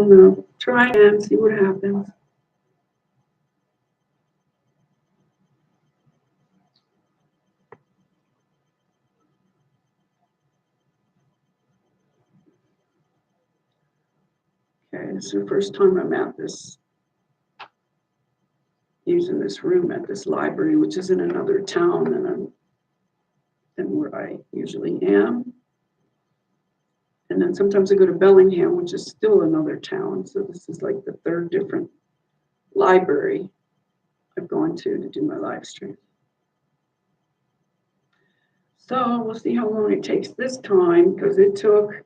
don't know. Try and see what happens. Okay, this is the first time I'm at this, using this room at this library, which is in another town than where I usually am. And then sometimes I go to Bellingham, which is still another town. So this is like the third different library I've gone to do my live stream. So we'll see how long it takes this time, because it took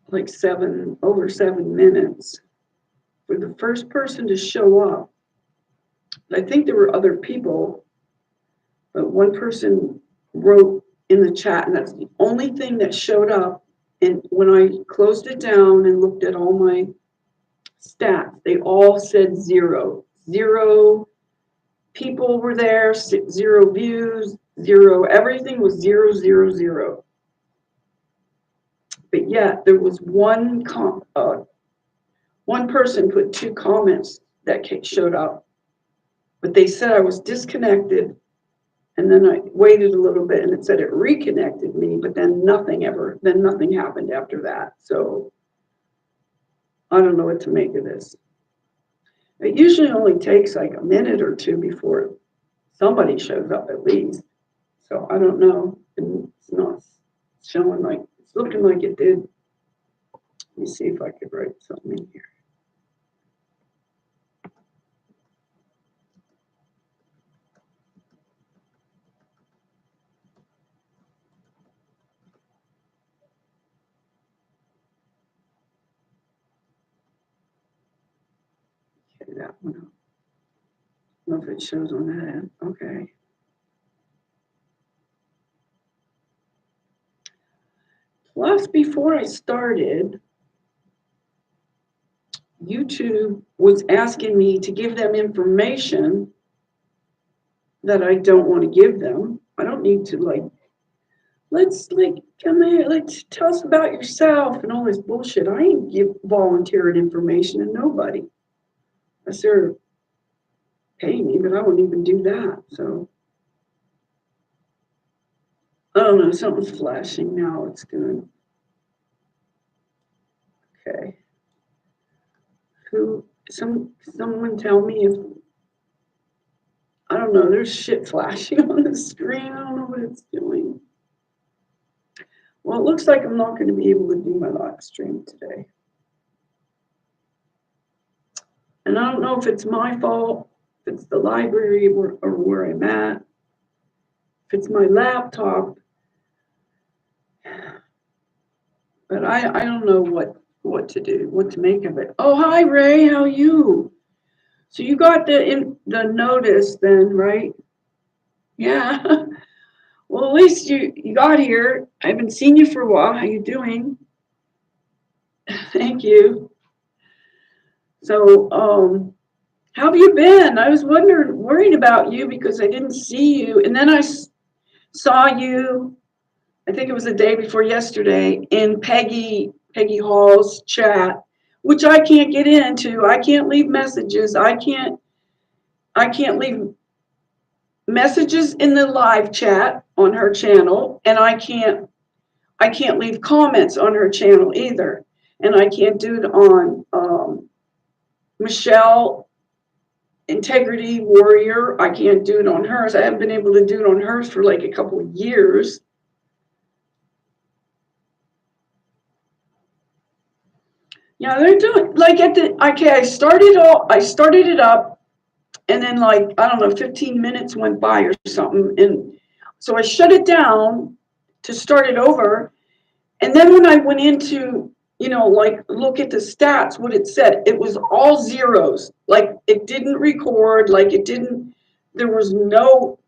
like over 7 minutes for the first person to show up. I think there were other people, but one person wrote in the chat, and that's the only thing that showed up. And when I closed it down and looked at all my stats, they all said 0. 0 people were there, 0 views, 0, everything was 0, 0, 0. But yet there was one person put 2 comments that showed up, but they said I was disconnected. And then I waited a little bit and it said it reconnected me, but then nothing happened after that. So I don't know what to make of this. It usually only takes like a minute or 2 before somebody shows up at least. So I don't know. It's not showing like, it's looking like it did. Let me see if I could write something in here. Okay, that one. I don't know if it shows on that end. Okay. Plus, before I started, YouTube was asking me to give them information that I don't want to give them. I don't need to come here, let's tell us about yourself and all this bullshit. I ain't volunteering information to nobody. Unless they're paying me, but I won't even do that. So I don't know, something's flashing now. It's good. Okay. Someone tell me if, I don't know, there's shit flashing on the screen. I don't know what it's doing. Well, it looks like I'm not going to be able to do my live stream today. And I don't know if it's my fault, if it's the library or where I'm at, if it's my laptop. But I don't know what to do, what to make of it. Oh, hi, Ray. How are you? So you got the notice then, right? Yeah. Well, at least you got here. I haven't seen you for a while. How you doing? Thank you. So, how have you been? I was worried about you because I didn't see you. And then I saw you, I think it was the day before yesterday, in Peggy Hall's chat, which I can't get into. I can't leave messages. I can't leave messages in the live chat on her channel, and I can't leave comments on her channel either. And I can't do it on Michelle Integrity Warrior. I can't do it on hers. I haven't been able to do it on hers for like a couple of years. Yeah, they're doing like I started it up, and then like, I don't know, 15 minutes went by or something. And so I shut it down to start it over. And then when I went into, like look at the stats, what it said, it was all zeros. Like it didn't record, like it didn't, there was no,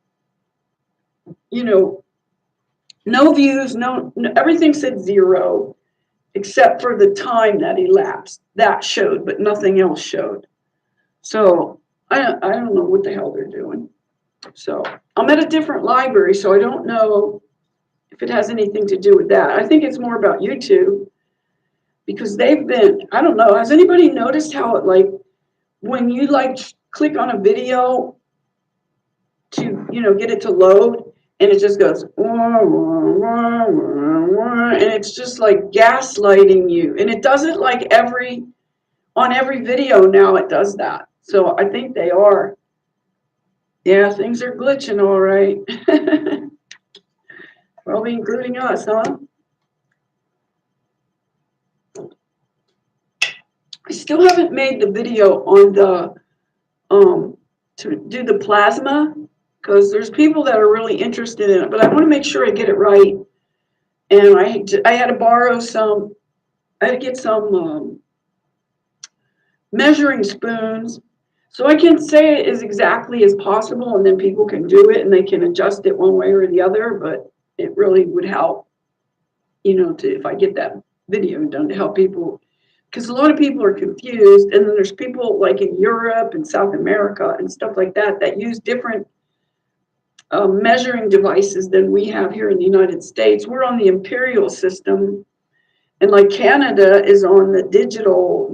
no views, no, everything said 0, except for the time that elapsed. That showed, but nothing else showed. So I don't know what the hell they're doing. So I'm at a different library, so I don't know if it has anything to do with that. I think it's more about YouTube. because they've been, I don't know, has anybody noticed how it like, when you like click on a video to, get it to load, and it just goes, and it's just like gaslighting you. And it does it like on every video now it does that. So I think they are. Yeah, things are glitching all right. Probably including us, huh? I still haven't made the video on the to do the plasma, because there's people that are really interested in it, but I want to make sure I get it right. And I had to borrow some, I had to get some measuring spoons, so I can say it as exactly as possible, and then people can do it and they can adjust it one way or the other. But it really would help, if I get that video done, to help people, because a lot of people are confused. And then there's people like in Europe and South America and stuff like that that use different measuring devices than we have here in the United States. We're on the imperial system, and like Canada is on the digital,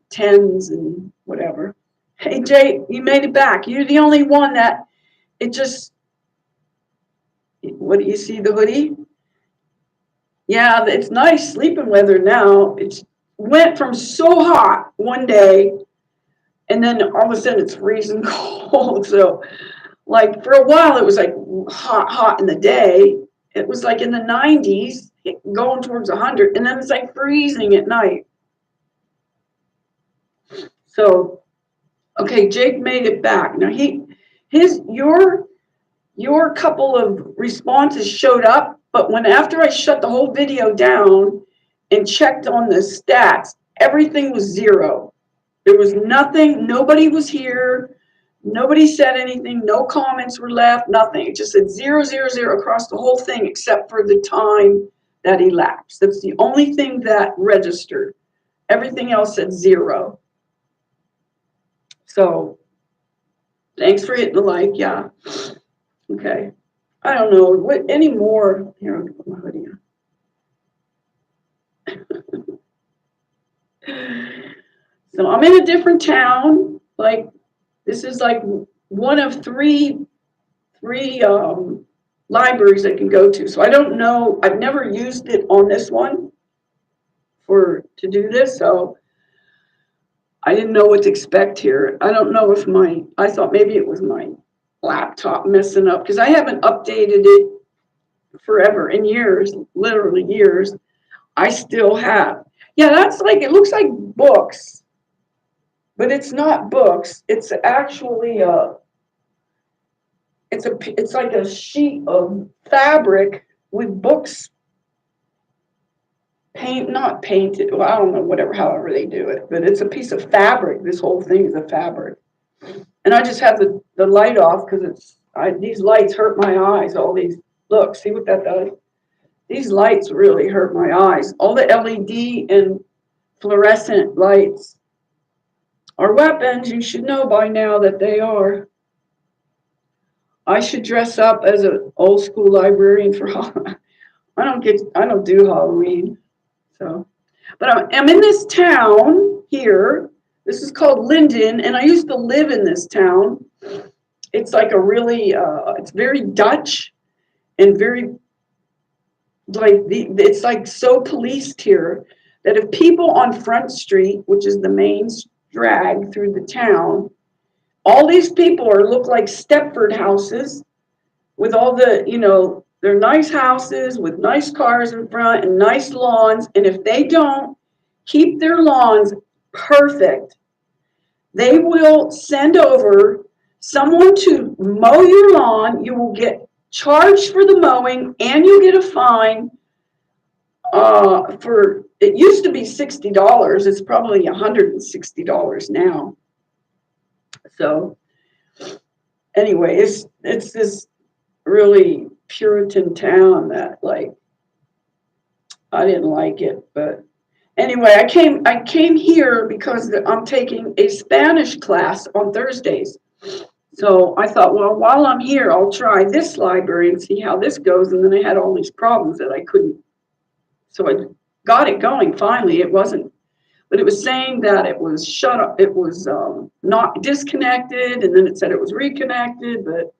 tens and whatever. Hey Jay, you made it back. You're the only one that it just, what do you see, the hoodie? Yeah, it's nice sleeping weather now. It went from so hot one day, and then all of a sudden it's freezing cold. So like for a while it was like hot in the day. It was like in the 90s, going towards 100, and then it's like freezing at night. So, okay, Jake made it back. Now your couple of responses showed up, but after I shut the whole video down and checked on the stats, everything was zero. There was nothing, nobody was here, nobody said anything, no comments were left, nothing. It just said 0, 0, 0 across the whole thing except for the time that elapsed. That's the only thing that registered. Everything else said 0. So thanks for hitting the like, yeah. Okay. I don't know what anymore. Here, I'll put my hoodie on. So I'm in a different town. Like, this is like one of three libraries I can go to. So I don't know. I've never used it on this one to do this. So I didn't know what to expect here. I don't know if I thought maybe it was my laptop messing up, because I haven't updated it forever, in years, literally years. I still have. Yeah, that's like, it looks like books, but it's not books. It's actually it's like a sheet of fabric with books not painted. Well, I don't know, however they do it, but it's a piece of fabric. This whole thing is a fabric. And I just have the light off because these lights hurt my eyes. All these, look, see what that does? These lights really hurt my eyes. All the LED and fluorescent lights are weapons. You should know by now that they are. I should dress up as an old school librarian for Halloween. I don't do Halloween. So, but I'm in this town here. This is called Linden, and I used to live in this town. It's like a really, it's very Dutch and very, like, it's like so policed here that if people on Front Street, which is the main drag through the town, all these people look like Stepford houses with all the, they're nice houses with nice cars in front and nice lawns. And if they don't keep their lawns perfect, they will send over someone to mow your lawn. You will get charged for the mowing, and you get a fine it used to be $60. It's probably $160 now. So anyway, it's this really Puritan town that, like, I didn't like it. But anyway, I came here because I'm taking a Spanish class on Thursdays. So I thought, well, while I'm here, I'll try this library and see how this goes. And then I had all these problems that I couldn't. So I got it going finally. It wasn't, but it was saying that it was shut up. It was not disconnected, and then it said it was reconnected, but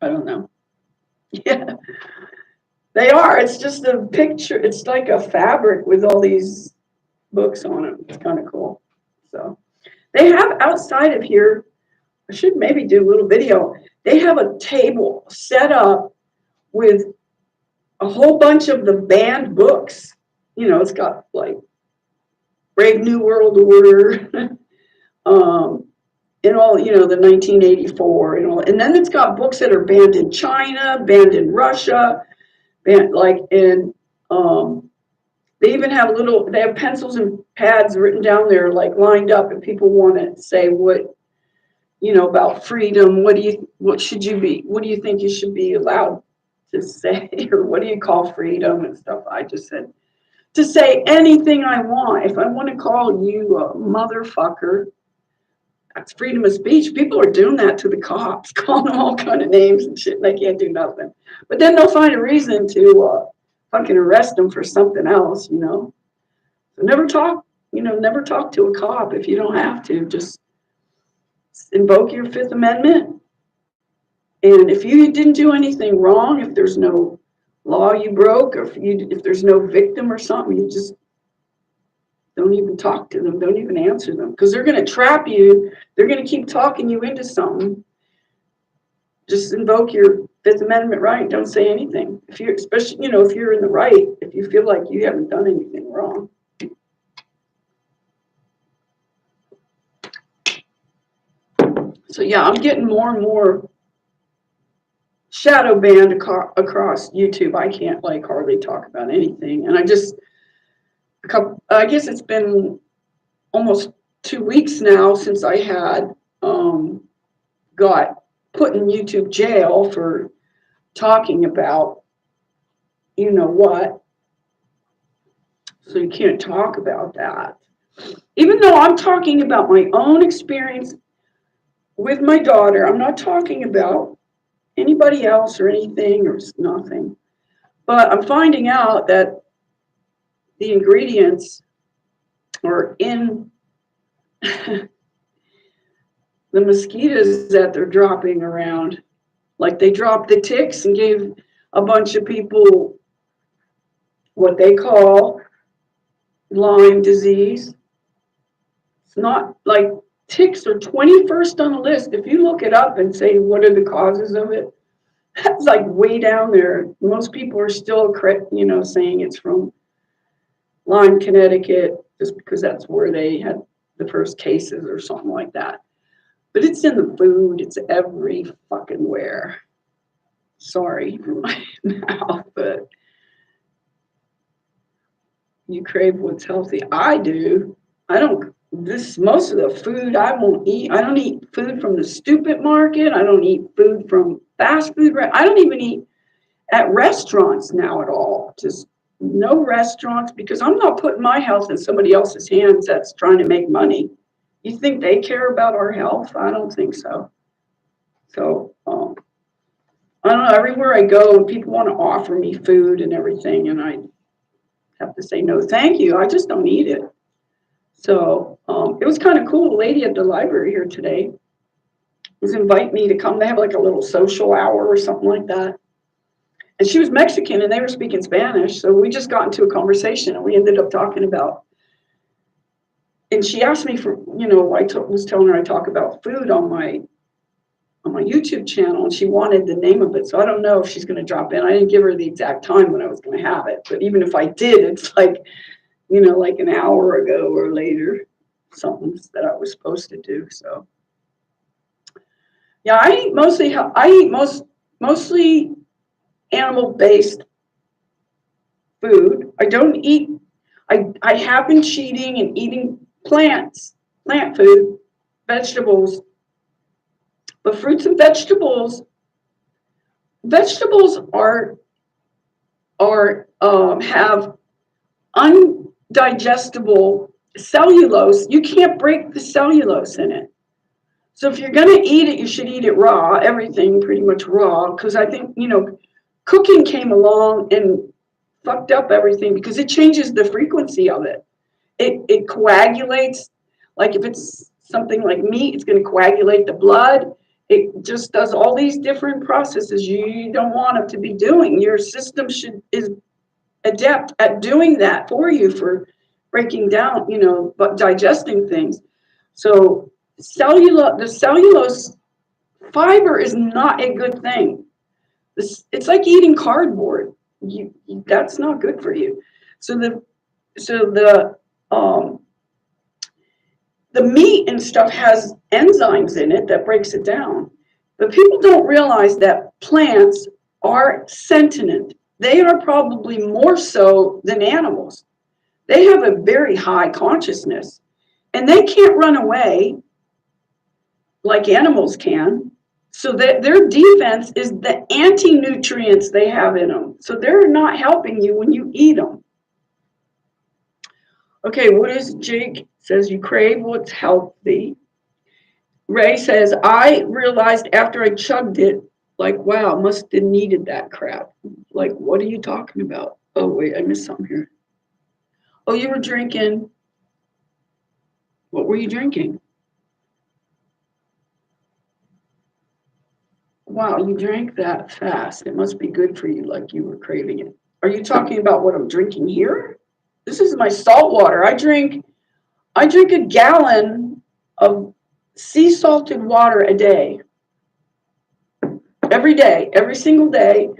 I don't know. Yeah, they are. It's just a picture. It's like a fabric with all these books on it. It's kind of cool. So they have outside of here, I should maybe do a little video. They have a table set up with a whole bunch of the banned books. You know, it's got like Brave New World Order, and all, you know, the 1984 and all. And then it's got books that are banned in China, banned in Russia, banned like in, they even have they have pencils and pads written down there, like lined up, and people want to say what, you know, about freedom. What do you think you should be allowed to say, or what do you call freedom and stuff? I just said, to say anything I want. If I want to call you a motherfucker, that's freedom of speech. People are doing that to the cops, calling them all kind of names and shit, and they can't do nothing. But then they'll find a reason to fucking arrest them for something else, you know. So never talk to a cop if you don't have to. Just invoke your Fifth Amendment. And if you didn't do anything wrong, if there's no law you broke, or if there's no victim or something, you just don't even talk to them. Don't even answer them, because they're going to trap you. They're going to keep talking you into something. Just invoke your Fifth Amendment right. Don't say anything. If you're, especially, you know, if you're in the right, if you feel like you haven't done anything wrong. So yeah, I'm getting more and more shadow banned across YouTube. I can't like hardly talk about anything. And I guess it's been almost 2 weeks now since I had got put in YouTube jail for talking about, you know what. So you can't talk about that. Even though I'm talking about my own experience with my daughter, I'm not talking about anybody else or anything or nothing. But I'm finding out that the ingredients are in the mosquitoes that they're dropping around. Like they dropped the ticks and gave a bunch of people what they call Lyme disease. It's not like ticks are 21st on the list. If you look it up and say, what are the causes of it? That's like way down there. Most people are still, you know, saying it's from Lyme, Connecticut, just because that's where they had the first cases or something like that. But it's in the food. It's every fucking where. Sorry for my mouth, but you crave what's healthy. I do. Most of the food I won't eat. I don't eat food from the stupid market. I don't eat food from fast food. I don't even eat at restaurants now at all. Just no restaurants, because I'm not putting my health in somebody else's hands that's trying to make money. You think they care about our health? I don't think so. So, I don't know, everywhere I go, people want to offer me food and everything, and I have to say, no, thank you. I just don't eat it. So it was kind of cool. A lady at the library here today was inviting me to come. They have like a little social hour or something like that. And she was Mexican and they were speaking Spanish. So we just got into a conversation and we ended up talking about, and she asked me for, you know, was telling her I talk about food on my YouTube channel, and she wanted the name of it. So I don't know if she's going to drop in. I didn't give her the exact time when I was going to have it. But even if I did, it's like, you know, like an hour ago or later, something that I was supposed to do. So yeah, I eat mostly animal-based food. I don't eat, I have been cheating and eating plant food, vegetables, but fruits and vegetables have undigestible cellulose. You can't break the cellulose in it. So if you're going to eat it, you should eat it raw, everything pretty much raw, because I think, you know, cooking came along and fucked up everything because it changes the frequency of it. It coagulates. Like if it's something like meat, it's going to coagulate the blood. It just does all these different processes you don't want it to be doing. Your system is adept at doing that for you, for breaking down, but digesting things. So the cellulose fiber is not a good thing. It's like eating cardboard. That's not good for you. So um, the meat and stuff has enzymes in it that breaks it down. But people don't realize that plants are sentient. They are probably more so than animals. They have a very high consciousness, and they can't run away like animals can. So that their defense is the anti-nutrients they have in them. So they're not helping you when you eat them. Okay, what is Jake says? You crave what's healthy. Ray says, I realized after I chugged it, like, wow, must have needed that crap. Like, what are you talking about? Oh, wait, I missed something here. Oh, you were drinking. What were you drinking? Wow, you drank that fast. It must be good for you, like you were craving it. Are you talking about what I'm drinking here? This is my salt water. I drink a gallon of sea salted water a day. Every day, every single day.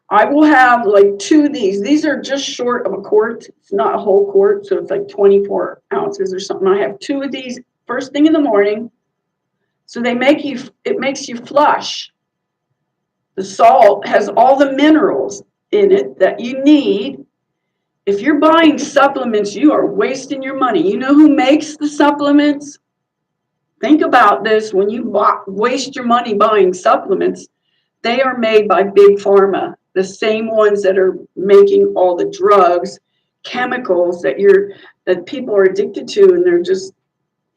I will have like 2 of these. These are just short of a quart. It's not a whole quart, so it's like 24 ounces or something. I have 2 of these first thing in the morning. So it makes you flush. The salt has all the minerals in it that you need. If you're buying supplements, you are wasting your money. You know who makes the supplements? Think about this. When you waste your money buying supplements, they are made by big pharma, the same ones that are making all the drugs, chemicals that people are addicted to, and they're just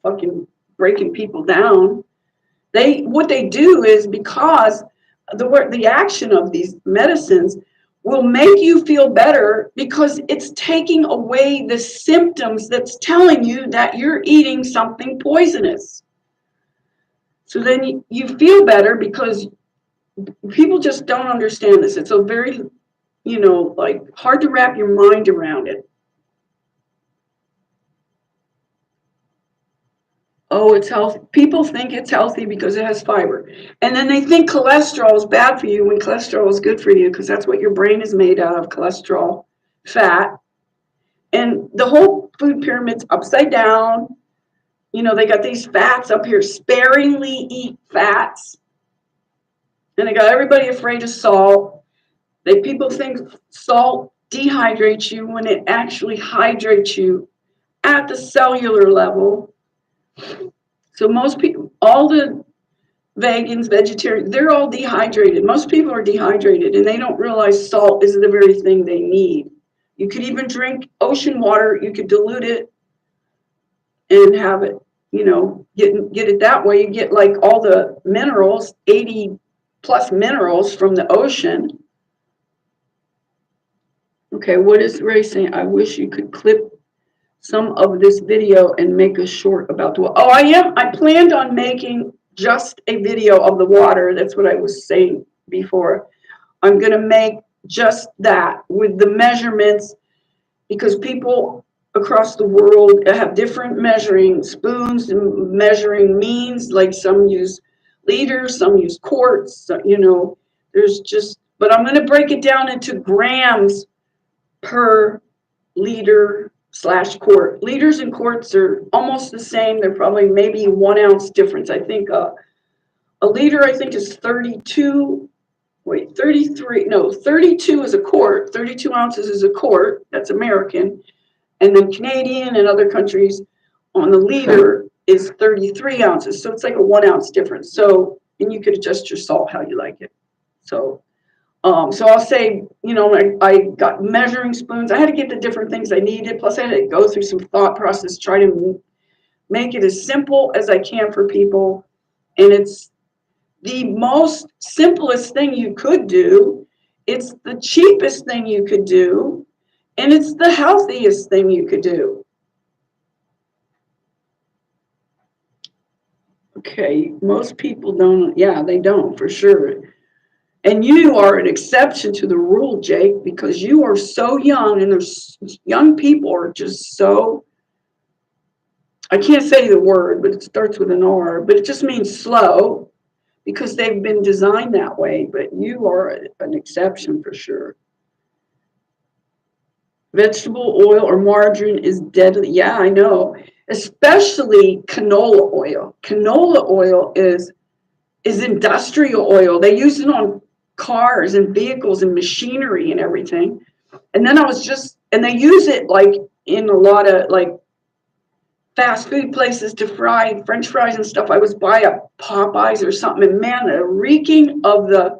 fucking breaking people down. What they do is, because the action of these medicines will make you feel better, because it's taking away the symptoms that's telling you that you're eating something poisonous. So then you feel better, because people just don't understand this. It's a very, like, hard to wrap your mind around it. Oh, it's healthy. People think it's healthy because it has fiber. And then they think cholesterol is bad for you when cholesterol is good for you, because that's what your brain is made out of, cholesterol, fat. And the whole food pyramid's upside down. They got these fats up here, sparingly eat fats. And they got everybody afraid of salt. People think salt dehydrates you when it actually hydrates you at the cellular level. So most people, all the vegans, vegetarians, they're all dehydrated. Most people are dehydrated, and they don't realize salt is the very thing they need. You could even drink ocean water. You could dilute it and have it, get it that way. You get like all the minerals, 80 plus minerals from the ocean. Okay, what is Ray saying? I wish you could clip some of this video and make a short about the water. Oh, I planned on making just a video of the water. That's what I was saying before. I'm going to make just that with the measurements, because people across the world have different measuring spoons and measuring means. Like some use liters, some use quarts, but I'm going to break it down into grams per liter/quart. Liters and quarts are almost the same. They're probably maybe 1 ounce difference. I think a liter, I think, is 32. Wait, 33. No, 32 is a quart. 32 ounces is a quart. That's American. And then Canadian and other countries on the liter is 33 ounces. So it's like a 1 ounce difference. So, and you could adjust your salt how you like it. So I'll say, I got measuring spoons. I had to get the different things I needed. Plus, I had to go through some thought process, try to make it as simple as I can for people. And it's the most simplest thing you could do. It's the cheapest thing you could do. And it's the healthiest thing you could do. Okay, most people don't, yeah, they don't for sure. And you are an exception to the rule, Jake, because you are so young, and there's young people are just so, I can't say the word, but it starts with an R, but it just means slow because they've been designed that way. But you are an exception for sure. Vegetable oil or margarine is deadly. Yeah, I know. Especially canola oil. Canola oil is industrial oil. They use it on cars and vehicles and machinery and everything. And then and they use it like in a lot of like fast food places to fry French fries and stuff. I was by a Popeyes or something, and man, the reeking of the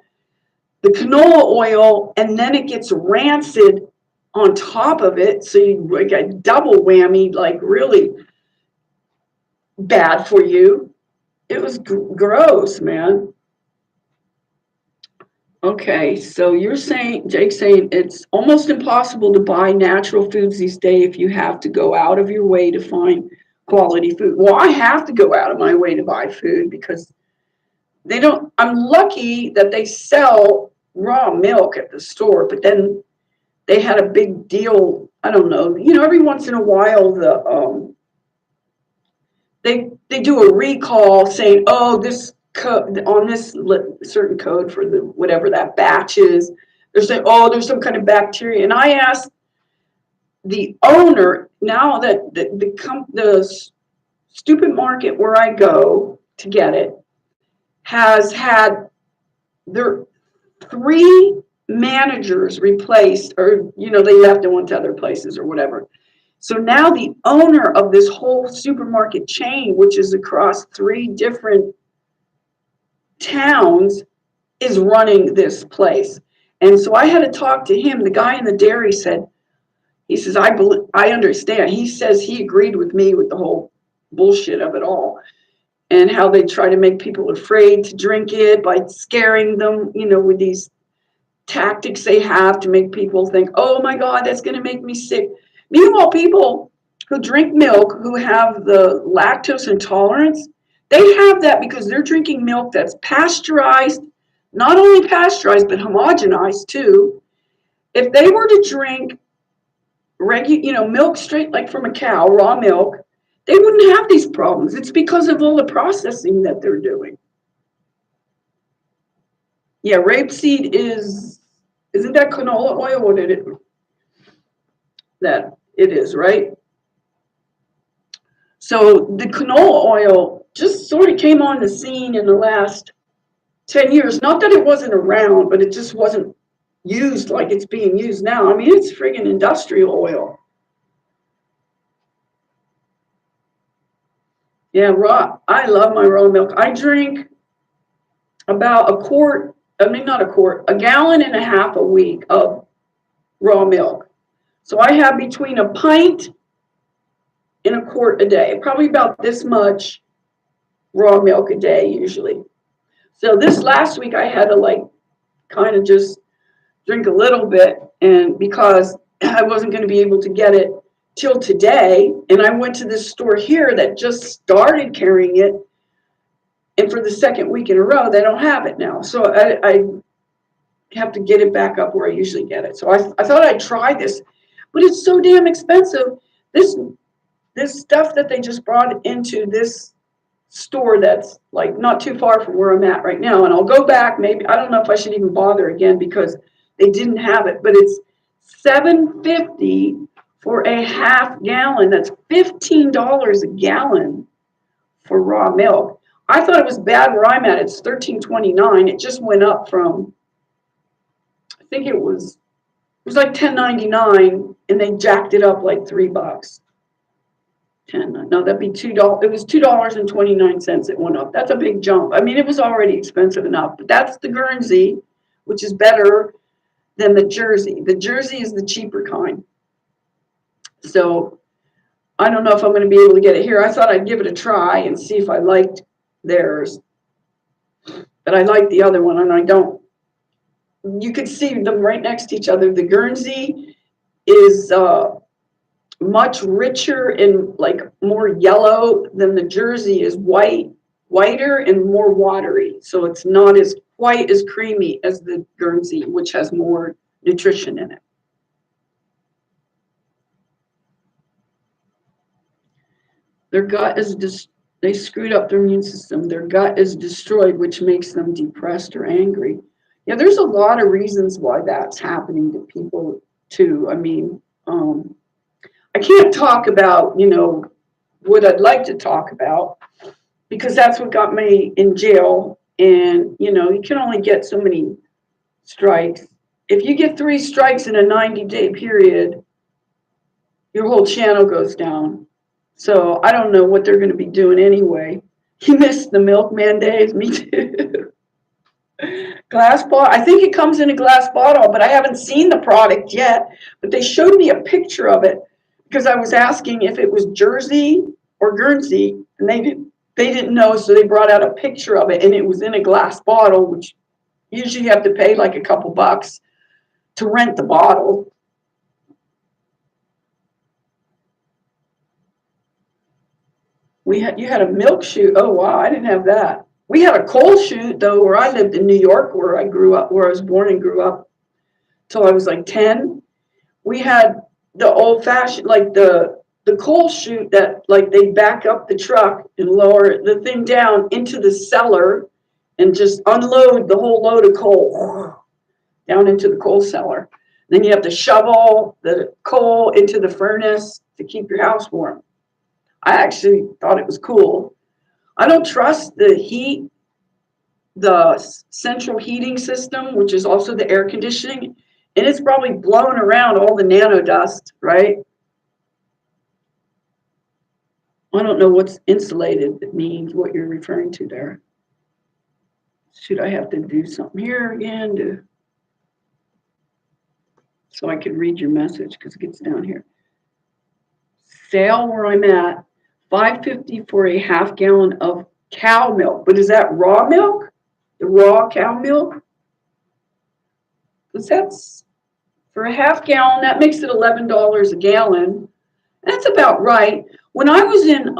canola oil, and then it gets rancid on top of it. So you get double whammy, like really bad for you. It was gross, man. Okay, so you're saying, Jake's saying it's almost impossible to buy natural foods these days if you have to go out of your way to find quality food. Well, I have to go out of my way to buy food because they don't, I'm lucky that they sell raw milk at the store, but then they had a big deal. I don't know, every once in a while they do a recall saying, oh, this code on this certain code for the whatever that batch is. They're saying, oh, there's some kind of bacteria. And I asked the owner now that the stupid market where I go to get it has had their 3 managers replaced, or they left and went to other places or whatever. So now the owner of this whole supermarket chain, which is across 3 different towns, is running this place. And so I had to talk to him. The guy in the dairy said, he says, I understand. He says he agreed with me with the whole bullshit of it all and how they try to make people afraid to drink it by scaring them, with these tactics they have to make people think, oh my God, that's going to make me sick. Meanwhile, people who drink milk, who have the lactose intolerance, they have that because they're drinking milk that's pasteurized, not only pasteurized, but homogenized too. If they were to drink milk straight like from a cow, raw milk, they wouldn't have these problems. It's because of all the processing that they're doing. Yeah, rapeseed isn't that canola oil? What did it? That it is, right? So the canola oil just sort of came on the scene in the last 10 years. Not that it wasn't around, but it just wasn't used like it's being used now. I mean, it's friggin' industrial oil. Yeah, raw. I love my raw milk. I drink about a gallon and a half a week of raw milk. So I have between a pint and a quart a day, probably about this much raw milk a day usually. So this last week I had to like kind of just drink a little bit, and because I wasn't going to be able to get it till today, and I went to this store here that just started carrying it, and for the second week in a row they don't have it now. So I have to get it back up where I usually get it. So I thought I'd try this, but it's so damn expensive. This stuff that they just brought into this store that's like not too far from where I'm at right now, and I'll go back. Maybe I don't know if I should even bother again because they didn't have it, but it's $7.50 for a half gallon. That's $15 a gallon for raw milk. I thought it was bad where I'm at. It's $13.29. It just went up from, I think it was like $10.99, and they jacked it up like $3. No, that'd be $2. It was $2.29. It went up. That's a big jump. I mean, it was already expensive enough, but that's the Guernsey, which is better than the Jersey. The Jersey is the cheaper kind. So I don't know if I'm going to be able to get it here. I thought I'd give it a try and see if I liked theirs, but I like the other one, and I don't. You could see them right next to each other. The Guernsey is much richer and like more yellow than the Jersey is whiter and more watery. So it's not as quite as creamy as the Guernsey, which has more nutrition in it. Their gut is they screwed up their immune system. Their gut is destroyed, which makes them depressed or angry. Yeah, there's a lot of reasons why that's happening to people too. I mean, I can't talk about, what I'd like to talk about because that's what got me in jail. And, you can only get so many strikes. If you get 3 strikes in a 90-day period, your whole channel goes down. So I don't know what they're going to be doing anyway. You missed the milkman days, me too. Glass bottle. I think it comes in a glass bottle, but I haven't seen the product yet. But they showed me a picture of it because I was asking if it was Jersey or Guernsey, and they didn't know, so they brought out a picture of it, and it was in a glass bottle, which usually you have to pay like a couple bucks to rent the bottle. You had a milk chute. Oh wow, I didn't have that. We had a coal chute though, where I lived in New York, where I grew up, where I was born and grew up till I was like 10. We had the old fashioned, like the coal chute that like they back up the truck and lower the thing down into the cellar and just unload the whole load of coal down into the coal cellar. Then you have to shovel the coal into the furnace to keep your house warm. I actually thought it was cool. I don't trust the central heating system, which is also the air conditioning, and it's probably blowing around all the nano dust, right? I don't know what's insulated means, what you're referring to there. Should I have to do something here again so I can read your message because it gets down here? Sale where I'm at, $5.50 for a half gallon of cow milk. But is that raw milk? The raw cow milk? Because that's for a half gallon, that makes it $11 a gallon. That's about right. When I was in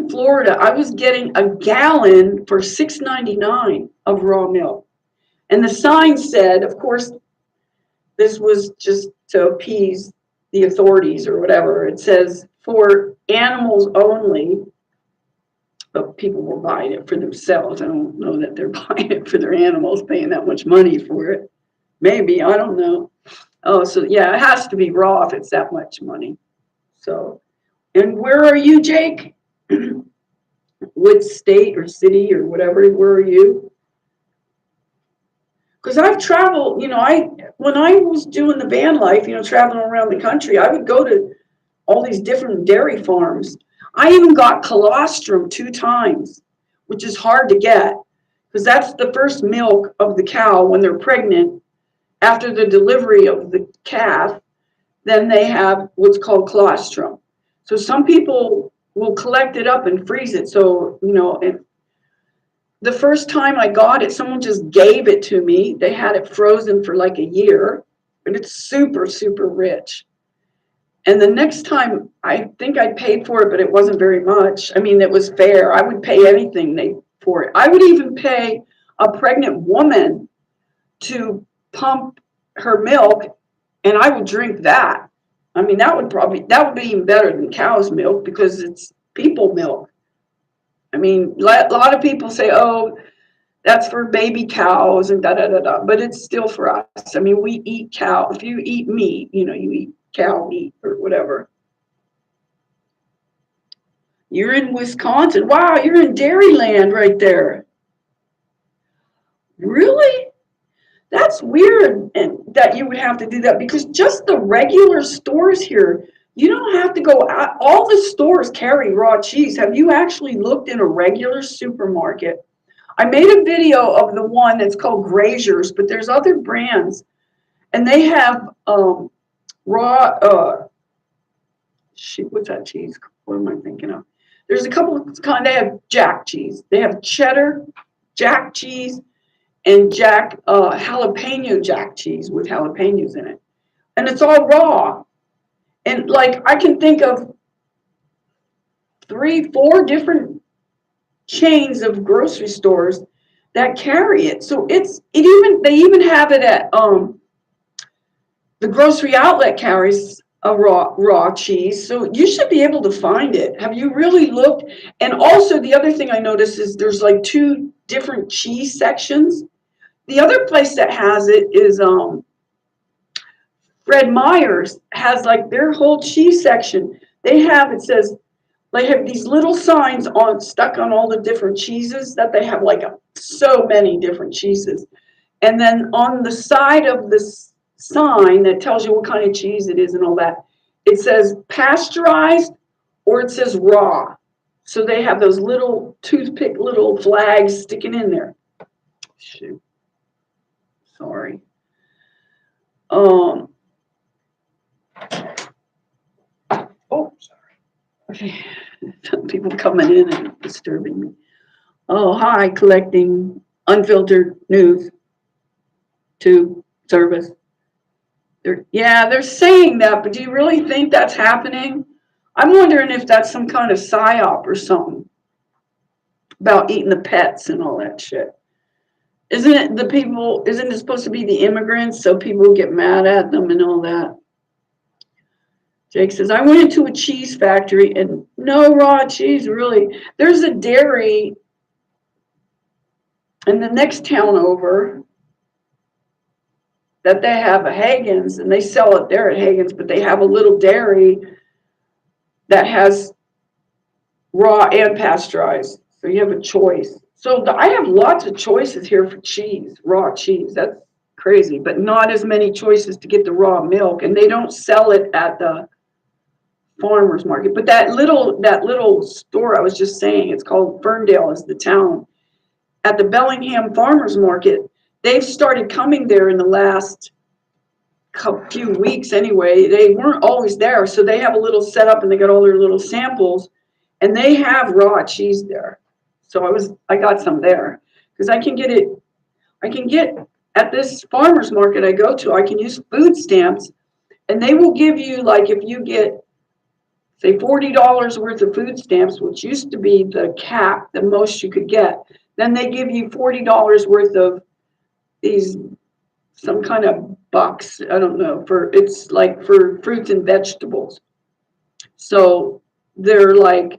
Florida, I was getting a gallon for $6.99 of raw milk. And the sign said, of course, this was just to appease the authorities or whatever. It says for animals only, but people were buying it for themselves. I don't know that they're buying it for their animals, paying that much money for it. Maybe, I don't know. Oh, so yeah, it has to be raw if it's that much money. So, and where are you, Jake? What state or city or whatever, where are you? Because I've traveled, when I was doing the van life, traveling around the country, I would go to all these different dairy farms. I even got colostrum 2 times, which is hard to get because that's the first milk of the cow when they're pregnant. After the delivery of the calf, then they have what's called colostrum. So some people will collect it up and freeze it. So, the first time I got it, someone just gave it to me. They had it frozen for like a year, and it's super, super rich. And the next time, I think I paid for it, but it wasn't very much. I mean, it was fair. I would pay anything for it. I would even pay a pregnant woman to pump her milk, and I would drink that. I mean, that would be even better than cow's milk because it's people milk. I mean, a lot of people say, oh, that's for baby cows and da da da da, but it's still for us. I mean, we eat cow. If you eat meat, you eat cow meat or whatever. You're in Wisconsin. Wow, you're in Dairyland right there. Really? That's weird and that you would have to do that because just the regular stores here, you don't have to go out. All the stores carry raw cheese. Have you actually looked in a regular supermarket? I made a video of the one that's called Grazier's, but there's other brands, and they have raw. What's that cheese? What am I thinking of? There's a couple of kind. They have Jack cheese. They have cheddar, Jack cheese, and jalapeno Jack cheese with jalapenos in it. and it's all raw. And like I can think of 3, 4 different chains of grocery stores that carry it. So they even have it at the grocery outlet carries a raw cheese. So you should be able to find it. Have you really looked? And also the other thing I noticed is there's like 2 different cheese sections. The other place that has it is Fred Meyer's has like their whole cheese section. It says they have these little signs stuck on all the different cheeses that they have like so many different cheeses. And then on the side of this sign that tells you what kind of cheese it is and all that, it says pasteurized or it says raw. So they have those little toothpick little flags sticking in there. Shoot. Sorry. Oh, sorry. Okay. People coming in and disturbing me. Oh, hi, collecting unfiltered news to service. They're saying that, but do you really think that's happening? I'm wondering if that's some kind of psyop or something about eating the pets and all that shit. Isn't it supposed to be the immigrants so people get mad at them and all that? Jake says, I went into a cheese factory and no raw cheese, really. There's a dairy in the next town over that they have a Hagen's, and they sell it there at Hagen's, but they have a little dairy that has raw and pasteurized. So you have a choice. So I have lots of choices here for cheese, raw cheese. That's crazy, but not as many choices to get the raw milk. And they don't sell it at the farmer's market. But that little store I was just saying, it's called Ferndale is the town. At the Bellingham Farmers Market, they've started coming there in the last few weeks anyway. They weren't always there, so they have a little setup and they got all their little samples, and they have raw cheese there. So I got some there because I can get at this farmer's market I go to, I can use food stamps, and they will give you, like, if you get say $40 worth of food stamps, which used to be the cap, the most you could get, then they give you $40 worth of these, some kind of bucks, I don't know, it's like for fruits and vegetables. So they're like,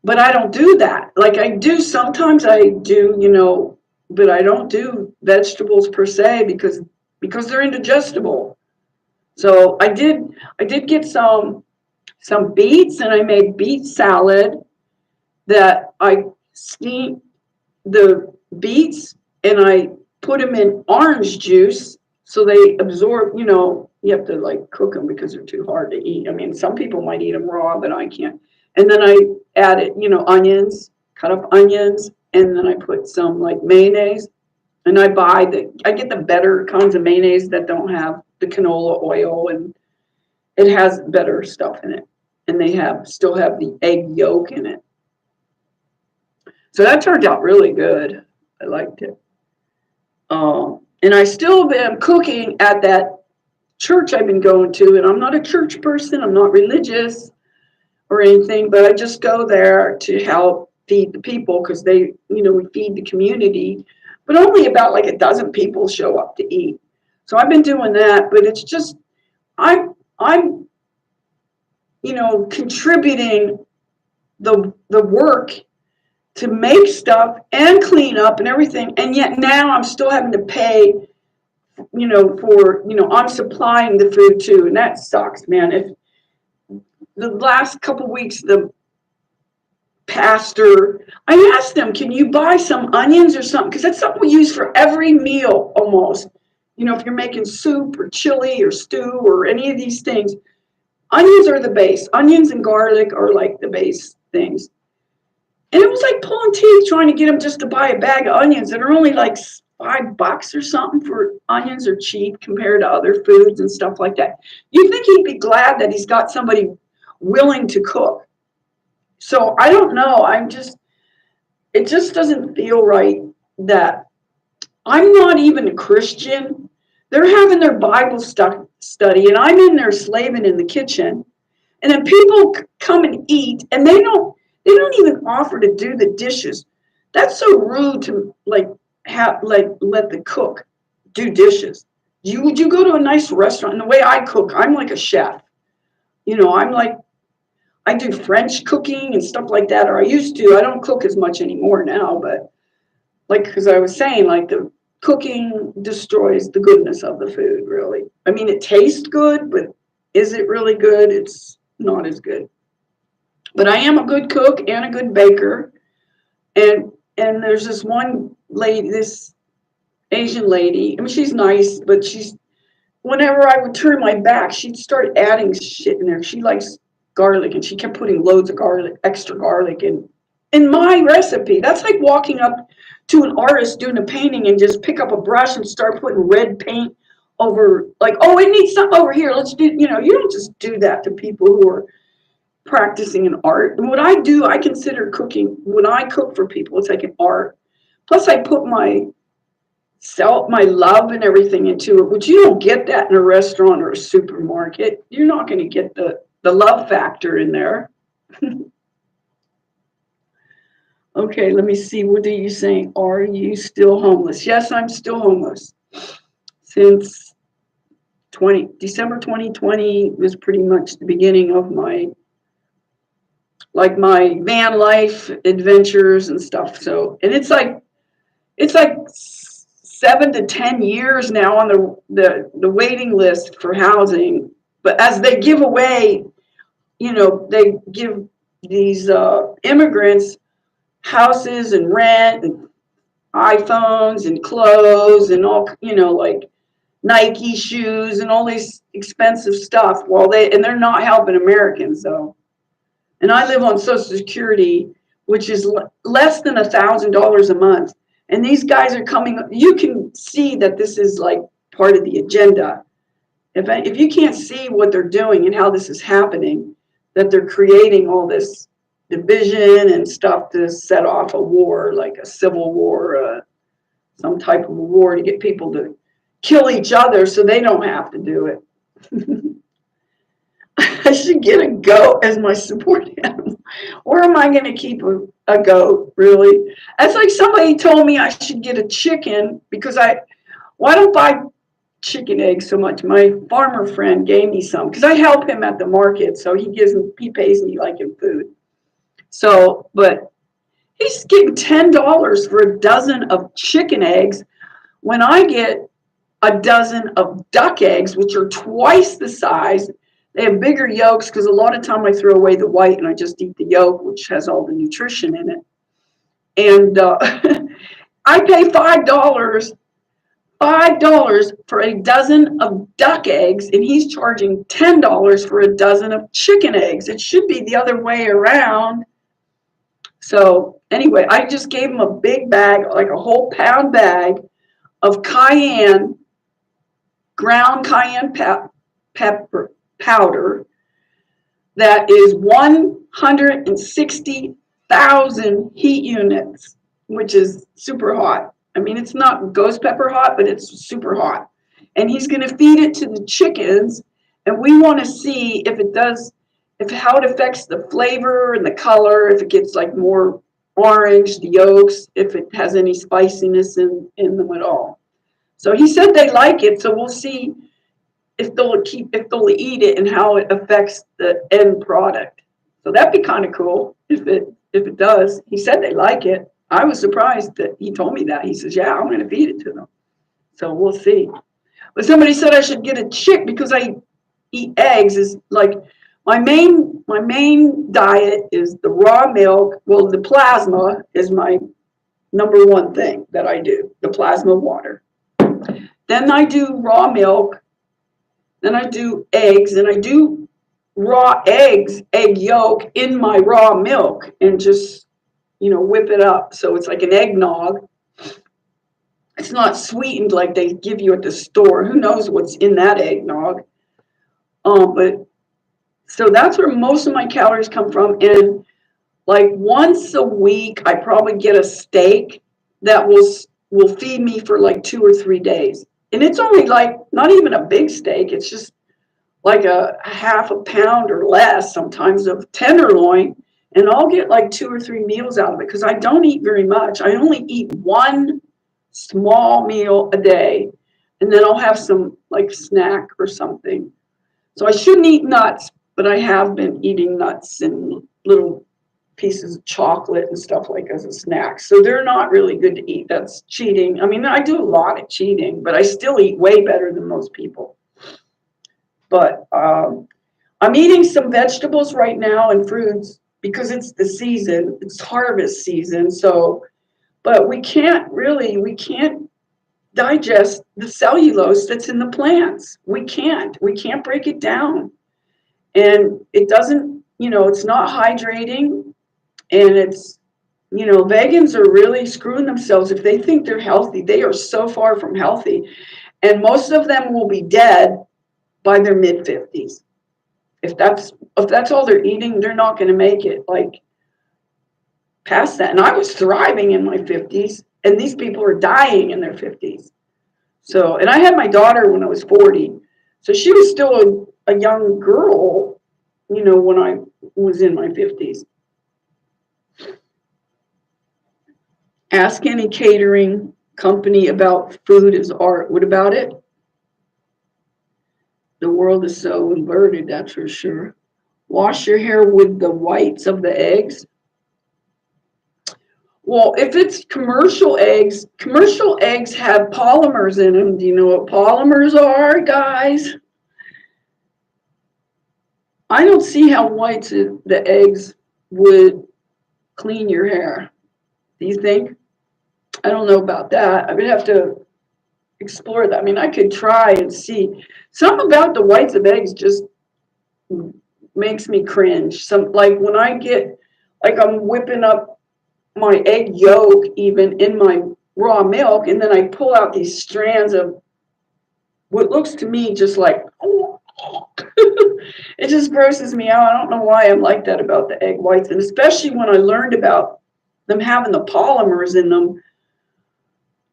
but I don't do that. Like sometimes I do, but I don't do vegetables per se because they're indigestible. So I did get some beets, and I made beet salad that I steamed the beets and I put them in orange juice so they absorb, you have to like cook them because they're too hard to eat. I mean, some people might eat them raw, but I can't. And then I added, onions, cut up onions, and then I put some like mayonnaise. And I get the better kinds of mayonnaise that don't have the canola oil, and it has better stuff in it. And they still have the egg yolk in it. So that turned out really good. I liked it. And I still am cooking at that church I've been going to, and I'm not a church person. I'm not religious or anything, but I just go there to help feed the people because we feed the community, but only about like a dozen people show up to eat. So I've been doing that, but it's just, I'm contributing the work to make stuff and clean up and everything. And yet now I'm still having to pay, I'm supplying the food too. And that sucks, man. If the last couple of weeks, the pastor, I asked them, can you buy some onions or something? Because that's something we use for every meal almost. If you're making soup or chili or stew or any of these things, onions are the base. Onions and garlic are like the base things. And it was like pulling teeth trying to get him just to buy a bag of onions that are only like $5 or something. For onions are cheap compared to other foods and stuff like that. You'd think he'd be glad that he's got somebody willing to cook. So I don't know. It just doesn't feel right that I'm not even a Christian. they're having their Bible study, and I'm in there slaving in the kitchen, and then people come and eat, and they don't even offer to do the dishes. That's so rude to let the cook do dishes. Would you go to a nice restaurant? And the way I cook, I'm like a chef. I'm like I do French cooking and stuff like that, or I used to. I don't cook as much anymore now, but like because I was saying, like the cooking destroys the goodness of the food. Really, I mean, it tastes good, but is it really good? It's not as good. But I am a good cook and a good baker, and there's this one lady, this Asian lady. I mean, she's nice, but whenever I would turn my back, she'd start adding shit in there. She likes garlic, and she kept putting loads of garlic, extra garlic in my recipe. That's like walking up to an artist doing a painting and just pick up a brush and start putting red paint over, like, oh, it needs something over here. Let's do, you don't just do that to people who are practicing an art. And what I do, I consider cooking, when I cook for people, it's like an art. Plus, I put my love and everything into it, which you don't get that in a restaurant or a supermarket. You're not going to get the love factor in there. Okay, let me see. What are you saying? Are you still homeless? Yes, I'm still homeless. Since December 2020 was pretty much the beginning of my van life adventures and stuff. So, and it's like 7 to 10 years now on the waiting list for housing. But as they give away, they give these immigrants houses and rent and iPhones and clothes and all, like Nike shoes and all this expensive stuff, they're not helping Americans. So, and I live on Social Security, which is less than $1,000 a month. And these guys are coming. You can see that this is like part of the agenda. If you can't see what they're doing and how this is happening, that they're creating all this division and stuff to set off a war, like a civil war, some type of a war to get people to kill each other so they don't have to do it. I should get a goat as my support animal. Where am I going to keep a goat, really? That's like somebody told me I should get a chicken because why don't I buy chicken eggs so much? My farmer friend gave me some because I help him at the market, so he pays me like in food. So, but he's getting $10 for a dozen of chicken eggs when I get a dozen of duck eggs, which are twice the size. They have bigger yolks because a lot of time I throw away the white and I just eat the yolk, which has all the nutrition in it. And I pay $5 for a dozen of duck eggs, and he's charging $10 for a dozen of chicken eggs. It should be the other way around. So anyway, I just gave him a big bag, like a whole pound bag of ground cayenne pepper powder that is 160,000 heat units, which is super hot. I mean, it's not ghost pepper hot, but it's super hot. And he's going to feed it to the chickens, and we want to see how it affects the flavor and the color, if it gets like more orange, the yolks, if it has any spiciness in them at all. So he said they like it, so we'll see if they'll eat it and how it affects the end product. So that'd be kind of cool if it does. He said they like it. I was surprised that he told me that. He says, yeah, I'm going to feed it to them. So we'll see. But somebody said I should get a chick because I eat eggs. Is like my main diet is the raw milk. Well, the plasma is my number one thing that I do, the plasma water. Then I do raw milk. Then I do eggs, and I do raw egg yolk in my raw milk and just, whip it up. So it's like an eggnog. It's not sweetened like they give you at the store. Who knows what's in that eggnog? But so that's where most of my calories come from. And like once a week, I probably get a steak that will feed me for like 2 or 3 days. And it's only like not even a big steak. It's just like a half a pound or less sometimes of tenderloin. And I'll get like 2 or 3 meals out of it because I don't eat very much. I only eat one small meal a day. And then I'll have some like snack or something. So I shouldn't eat nuts, but I have been eating nuts and little pieces of chocolate and stuff like as a snack. So they're not really good to eat. That's cheating. I mean, I do a lot of cheating, but I still eat way better than most people. But I'm eating some vegetables right now and fruits because it's the season, it's harvest season. So, but we can't digest the cellulose that's in the plants. We can't break it down. And it doesn't, it's not hydrating. And it's, vegans are really screwing themselves. If they think they're healthy, they are so far from healthy. And most of them will be dead by their mid 50s. If that's all they're eating, they're not going to make it like past that. And I was thriving in my 50s, and these people are dying in their 50s. So, and I had my daughter when I was 40. So she was still a young girl, when I was in my 50s. Ask any catering company about food is art. What about it? The world is so inverted, that's for sure. Wash your hair with the whites of the eggs. Well, if it's commercial eggs have polymers in them. Do you know what polymers are, guys? I don't see how whites of the eggs would clean your hair. Do you think? I don't know about that. I would have to explore that. I mean, I could try and see. Something about the whites of eggs just makes me cringe. Some like when I get like I'm whipping up my egg yolk even in my raw milk, and then I pull out these strands of what looks to me just like it just grosses me out. I don't know why I'm like that about the egg whites, and especially when I learned about them having the polymers in them.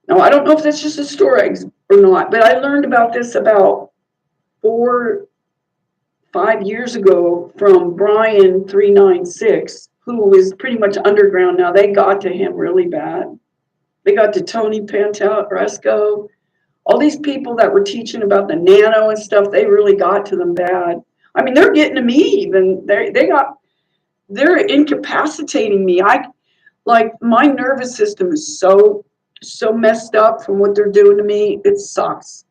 Now I don't know if that's just the store eggs or not, but I learned about this about 4-5 years ago from Brian 396, who is pretty much underground now. They got to him really bad. They got to Tony Pantalresco. All these people that were teaching about the nano and stuff, they really got to them bad. I mean, they're getting to me even. They're incapacitating me. Like my nervous system is so messed up from what they're doing to me. It sucks.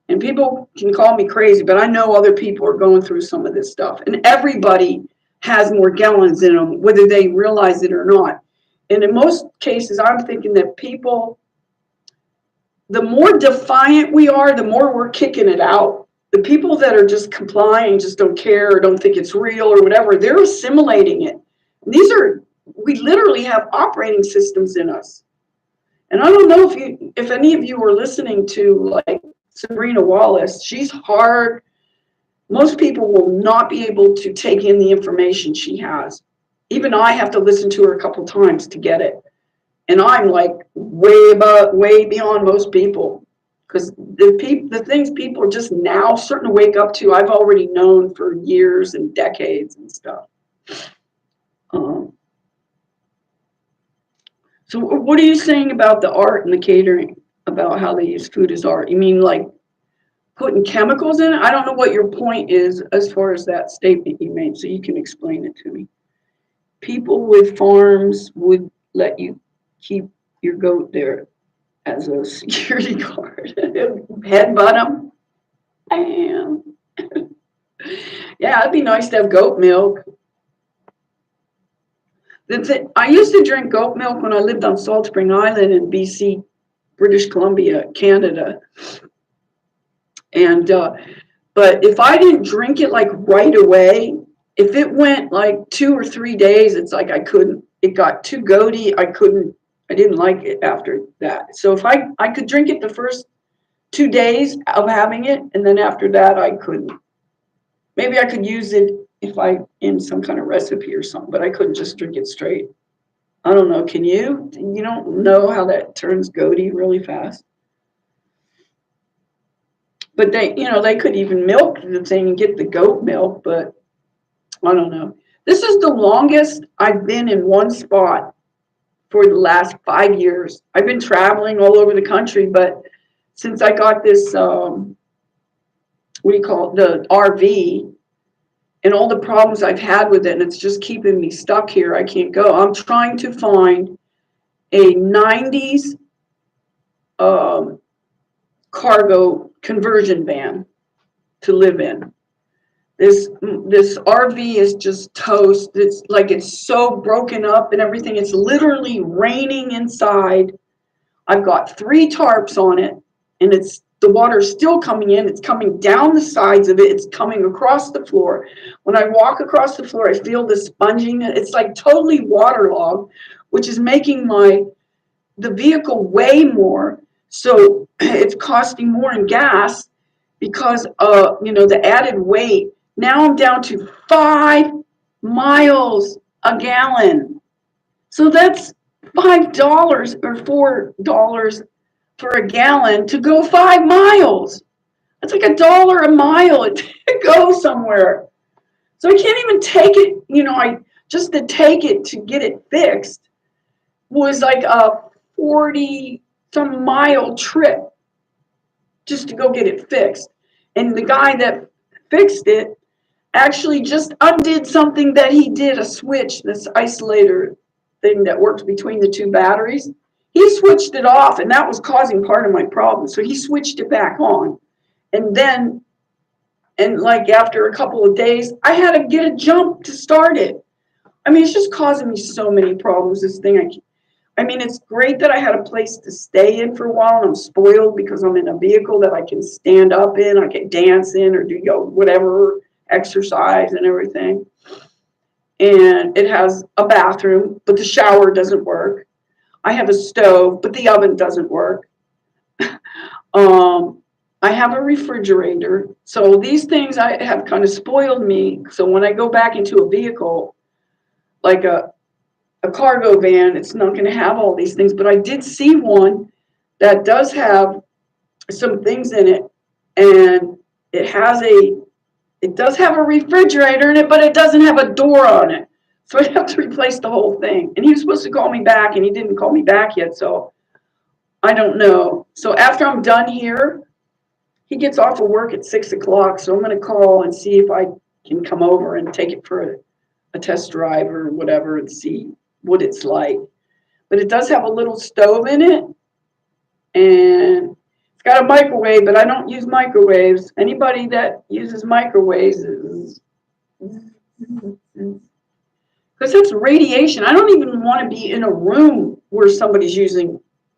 And people can call me crazy, but I know other people are going through some of this stuff. And everybody has Morgellons in them, whether they realize it or not. And in most cases, I'm thinking that people, the more defiant we are, the more we're kicking it out. The people that are just complying, just don't care or don't think it's real or whatever, they're assimilating it. And we literally have operating systems in us. And I don't know if any of you were listening to like Sabrina Wallace. She's hard. Most people will not be able to take in the information she has. Even I have to listen to her a couple times to get it. And I'm like way beyond most people, because the things people are just now starting to wake up to, I've already known for years and decades and stuff. So what are you saying about the art and the catering, about how they use food as art? You mean like putting chemicals in it? I don't know what your point is as far as that statement you made, so you can explain it to me. People with farms would let you keep your goat there as a security guard. Headbutt them. I am. Yeah, it'd be nice to have goat milk. I used to drink goat milk when I lived on Salt Spring Island in BC, British Columbia, Canada. And but if I didn't drink it like right away, if it went like 2 or 3 days, it's like I couldn't. It got too goaty. I didn't like it after that. So if I could drink it the first 2 days of having it, and then after that I couldn't. Maybe I could use it if I in some kind of recipe or something, but I couldn't just drink it straight. I don't know. Can you? You don't know how that turns goaty really fast? But they could even milk the thing and get the goat milk, but I don't know. This is the longest I've been in one spot for the last 5 years. I've been traveling all over the country, but since I got this, what do you call it, the RV, and all the problems I've had with it, and it's just keeping me stuck here. I can't go. I'm trying to find a 90s cargo conversion van to live in. This RV is just toast. It's like it's so broken up and everything. It's literally raining inside. I've got 3 tarps on it, and the water's still coming in. It's coming down the sides of it. It's coming across the floor. When I walk across the floor, I feel the sponging. It's like totally waterlogged, which is making the vehicle weigh more. So it's costing more in gas because the added weight. Now I'm down to 5 miles a gallon. So that's $5 or $4 for a gallon to go 5 miles. That's like $1 a mile to go somewhere. So I can't even take it. I just to take it to get it fixed was like a 40 some mile trip just to go get it fixed. And the guy that fixed it actually just undid something that he did, a switch, this isolator thing that works between the 2 batteries. He switched it off, and that was causing part of my problem. So he switched it back on. And like after a couple of days, I had to get a jump to start it. I mean, it's just causing me so many problems, this thing. I mean, it's great that I had a place to stay in for a while, and I'm spoiled because I'm in a vehicle that I can stand up in, I can dance in or do whatever, exercise and everything. And it has a bathroom, but the shower doesn't work. I have a stove, but the oven doesn't work. I have a refrigerator. So these things I have kind of spoiled me. So when I go back into a vehicle, like a cargo van, it's not going to have all these things. But I did see one that does have some things in it, and it does have a refrigerator in it, but it doesn't have a door on it. So I'd have to replace the whole thing. And he was supposed to call me back, and he didn't call me back yet. So I don't know. So after I'm done here, he gets off of work at 6 o'clock. So I'm going to call and see if I can come over and take it for a test drive or whatever and see what it's like. But it does have a little stove in it, and it's got a microwave, but I don't use microwaves. Anybody that uses microwaves is because it's radiation. I don't even want to be in a room where somebody's using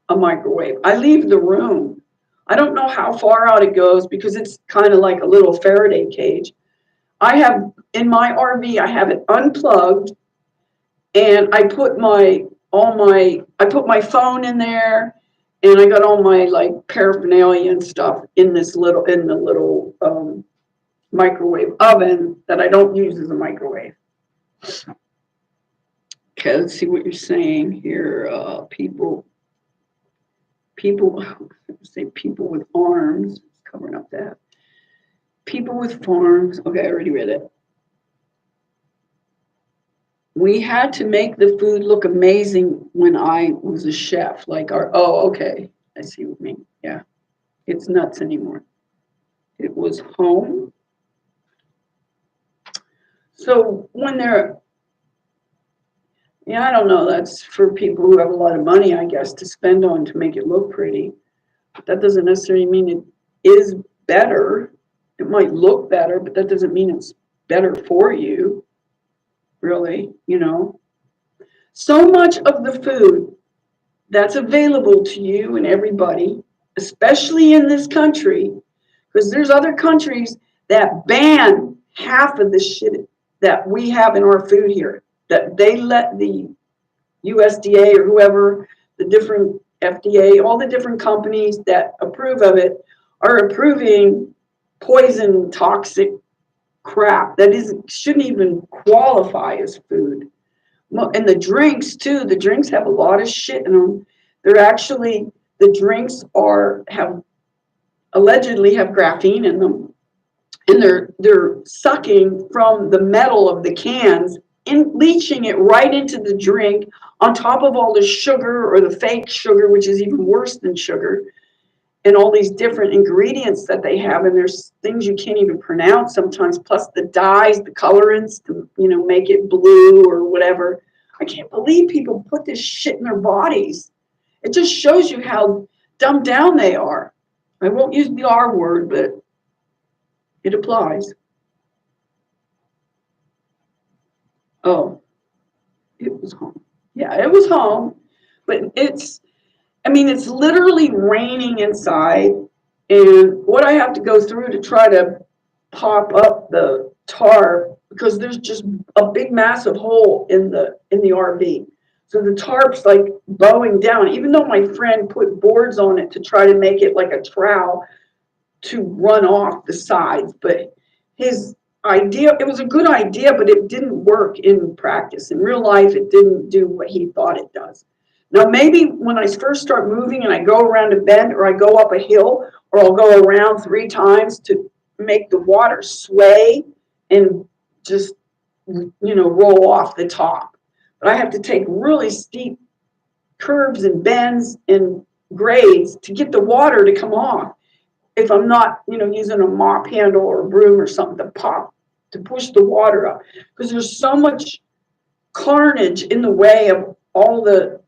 a microwave. I leave the room. I don't know how far out it goes because it's kind of like a little Faraday cage. I have in my RV, I have it unplugged, and I put my phone in there, and I got all my like paraphernalia and stuff in the little microwave oven that I don't use as a microwave. Okay, let's see what you're saying here. People say people with arms, covering up that. People with farms. Okay, I already read it. We had to make the food look amazing when I was a chef. Okay, I see what you mean. Yeah, it's nuts anymore. It was home. So I don't know, that's for people who have a lot of money, I guess, to spend on to make it look pretty. But that doesn't necessarily mean it is better. It might look better, but that doesn't mean it's better for you, really, So much of the food that's available to you and everybody, especially in this country, because there's other countries that ban half of the shit that we have in our food here, that they let the USDA or whoever, the different FDA, all the different companies that approve of it are approving poison, toxic crap that shouldn't even qualify as food. And the drinks too, the drinks have a lot of shit in them. The drinks allegedly have graphene in them, and they're sucking from the metal of the cans and leaching it right into the drink on top of all the sugar or the fake sugar, which is even worse than sugar, and all these different ingredients that they have. And there's things you can't even pronounce sometimes, plus the dyes, the colorants to, make it blue or whatever. I can't believe people put this shit in their bodies. It just shows you how dumbed down they are. I won't use the R word, but it applies. Oh, it was home. Yeah, it was home. But it's literally raining inside. And what I have to go through to try to pop up the tarp, because there's just a big massive hole in the RV. So the tarp's like bowing down, even though my friend put boards on it to try to make it like a trowel to run off the sides. But his idea, it was a good idea, but it didn't work in practice. In real life, it didn't do what he thought it does. Now, maybe when I first start moving and I go around a bend or I go up a hill or I'll go around 3 times to make the water sway and just, roll off the top. But I have to take really steep curves and bends and grades to get the water to come off. If I'm not, using a mop handle or a broom or something to push the water up, because there's so much carnage in the way of all the,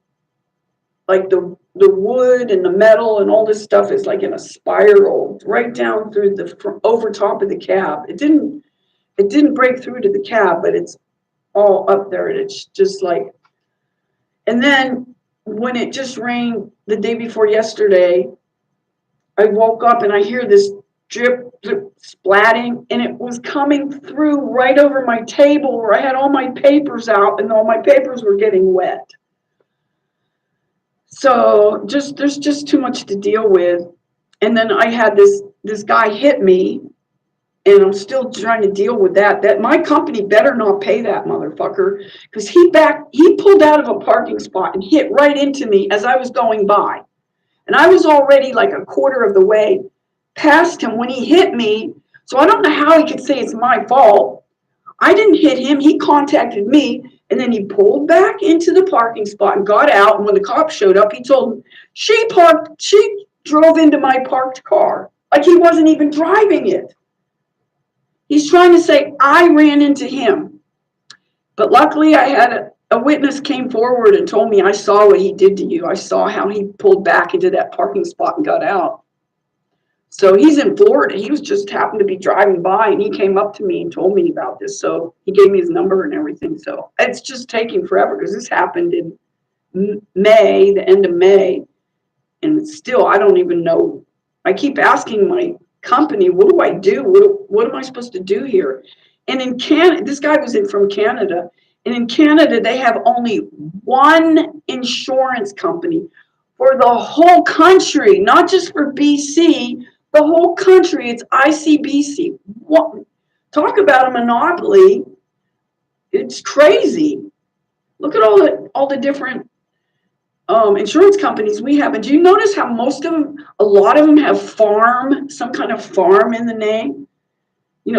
like the wood and the metal and all this stuff is like in a spiral right down through over top of the cab. It didn't break through to the cab, but it's all up there, and it's just like. And then when it just rained the day before yesterday, I woke up and I hear this drip, drip, splatting, and it was coming through right over my table where I had all my papers out, and all my papers were getting wet. So there's just too much to deal with. And then I had this guy hit me, and I'm still trying to deal with that. That my company better not pay that motherfucker, because he pulled out of a parking spot and hit right into me as I was going by. And I was already like a quarter of the way past him when he hit me. So I don't know how he could say it's my fault. I didn't hit him. He contacted me, and then he pulled back into the parking spot and got out. And when the cop showed up, he told him she drove into my parked car, like he wasn't even driving it. He's trying to say I ran into him. But luckily I had a witness came forward and told me, I saw what he did to you. I saw how he pulled back into that parking spot and got out. So he's in Florida. He was just happened to be driving by, and he came up to me and told me about this. So he gave me his number and everything. So it's just taking forever, because this happened in May, the end of May. And still, I don't even know. I keep asking my company, what do I do? What am I supposed to do here? And in Canada, this guy was from Canada. And in Canada, they have only one insurance company for the whole country, not just for BC, the whole country. It's ICBC. What? Talk about a monopoly. It's crazy. Look at all the different insurance companies we have. And do you notice how a lot of them have some kind of farm in the name?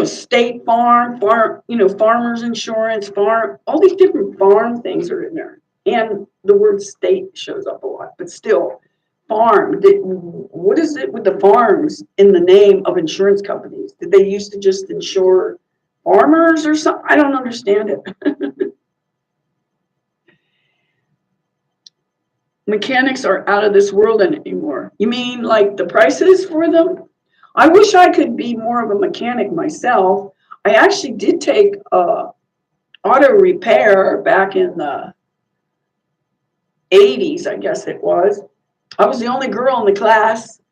State Farm, Farmers Insurance, farm, all these different farm things are in there. And the word state shows up a lot, but still, farm. What is it with the farms in the name of insurance companies? Did they used to just insure farmers or something? I don't understand it. Mechanics are out of this world anymore. You mean like the prices for them? I wish I could be more of a mechanic myself. I actually did take auto repair back in the 80s, I guess it was. I was the only girl in the class,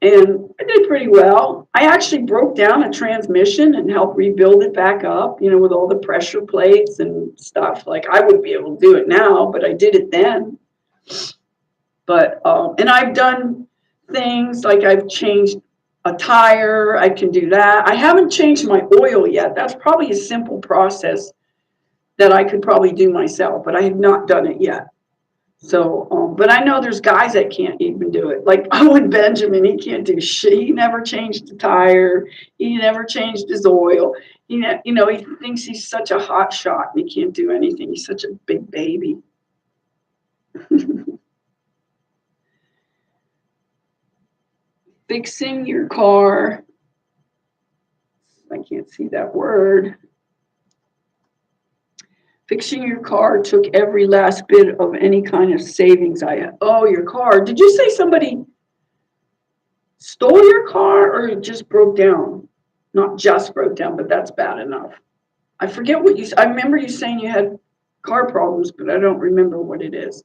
and I did pretty well. I actually broke down a transmission and helped rebuild it back up, with all the pressure plates and stuff. Like, I wouldn't be able to do it now, but I did it then. But, and I've done things like I've changed a tire, I can do that. I haven't changed my oil yet. That's probably a simple process that I could probably do myself, but I have not done it yet. So, but I know there's guys that can't even do it. Like Owen Benjamin, he can't do shit. He never changed a tire. He never changed his oil. He thinks he's such a hot shot and he can't do anything. He's such a big baby. Fixing your car. I can't see that word. Fixing your car took every last bit of any kind of savings I had. Oh, your car. Did you say somebody stole your car or it just broke down? Not just broke down, but that's bad enough. I forget what I remember you saying you had car problems, but I don't remember what it is.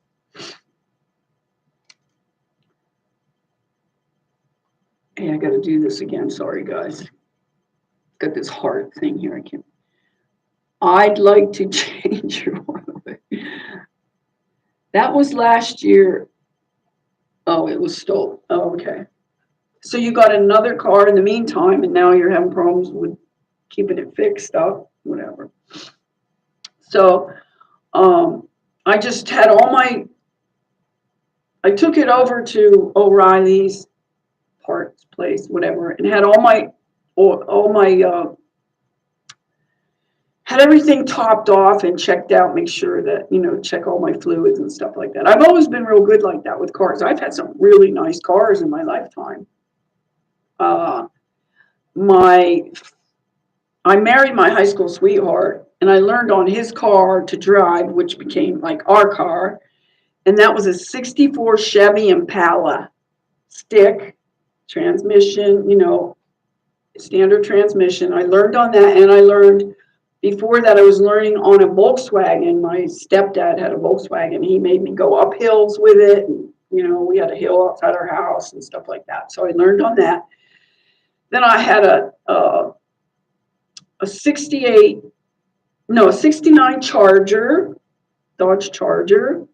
Hey, I got to do this again. Sorry, guys. Got this heart thing here. I'd like to change your oil. That was last year. Oh, it was stolen. Oh, okay. So you got another car in the meantime, and now you're having problems with keeping it fixed up, whatever. So I just had I took it over to O'Reilly's parts place, whatever, and had had everything topped off and checked out, make sure that, check all my fluids and stuff like that. I've always been real good like that with cars. I've had some really nice cars in my lifetime. I married my high school sweetheart, and I learned on his car to drive, which became like our car. And that was a 64 Chevy Impala stick transmission, standard transmission. I learned on that, and I learned before that I was learning on a Volkswagen. My stepdad had a Volkswagen. He made me go up hills with it. And, we had a hill outside our house and stuff like that. So I learned on that. Then I had a 69 Charger, Dodge Charger.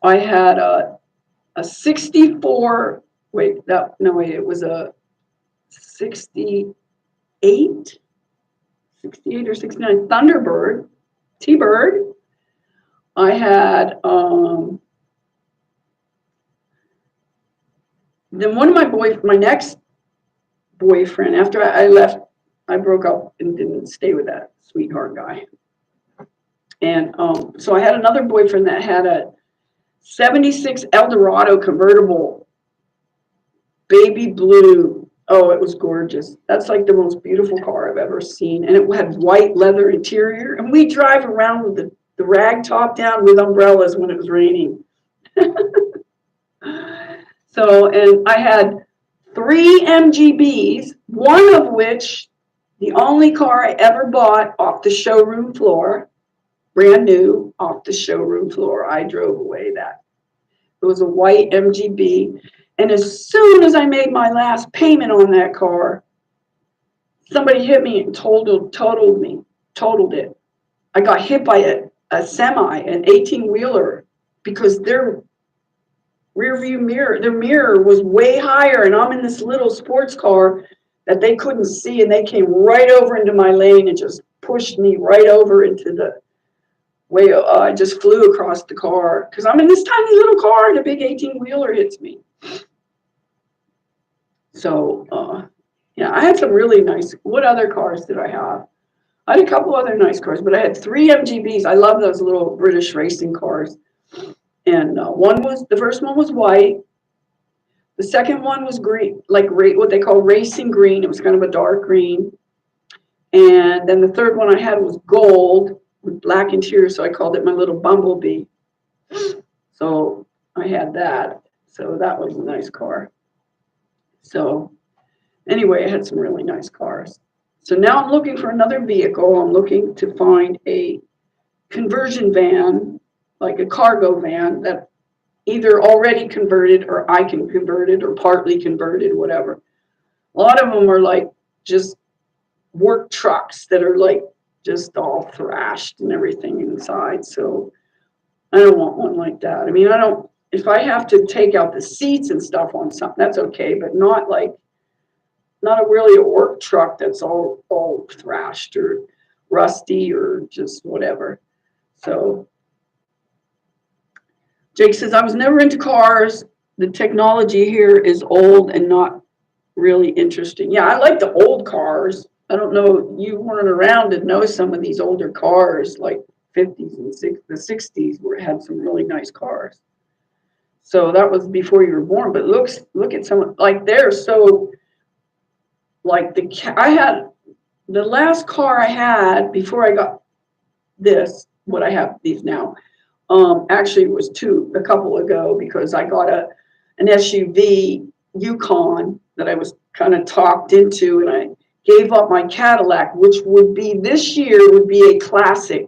I had a 64, it was a 68 or 69 Thunderbird, T-Bird. I had, then one of my next boyfriend, after I left, I broke up and didn't stay with that sweetheart guy. And so I had another boyfriend that had a 76 Eldorado convertible, baby blue. Oh, it was gorgeous. That's like the most beautiful car I've ever seen. And it had white leather interior. And we drive around with the rag top down with umbrellas when it was raining. So, and I had 3 MGBs, one of which, the only car I ever bought off the showroom floor, brand new, off the showroom floor. I drove away that. It was a white MGB. And as soon as I made my last payment on that car, somebody hit me and totaled it. I got hit by a semi, an 18-wheeler, because their mirror was way higher, and I'm in this little sports car that they couldn't see, and they came right over into my lane and just pushed me right over into the way. I just flew across the car because I'm in this tiny little car, and a big 18-wheeler hits me. So, I had some really nice. What other cars did I have? I had a couple other nice cars, but I had 3 MGBs. I love those little British racing cars. And the first one was white. The second one was green, like what they call racing green. It was kind of a dark green. And then the third one I had was gold with black interior, so I called it my little bumblebee. So I had that. So that was a nice car. So anyway, I had some really nice cars. So now I'm looking for another vehicle. I'm looking to find a conversion van, like a cargo van that either already converted or I can convert it or partly converted, whatever. A lot of them are like just work trucks that are like just all thrashed and everything inside. So I don't want one like that. I mean, if I have to take out the seats and stuff on something, that's okay, but not really a work truck that's all thrashed or rusty or just whatever. So Jake says, I was never into cars. The technology here is old and not really interesting. Yeah, I like the old cars. I don't know, you weren't around to know some of these older cars, like 50s and the 60s, where it had some really nice cars. So that was before you were born. But look at some, like they're so, like I had the last car I had before I got what I have these now. Actually, it was a couple ago, because I got an SUV Yukon that I was kind of talked into, and I gave up my Cadillac, which would be this year would be a classic,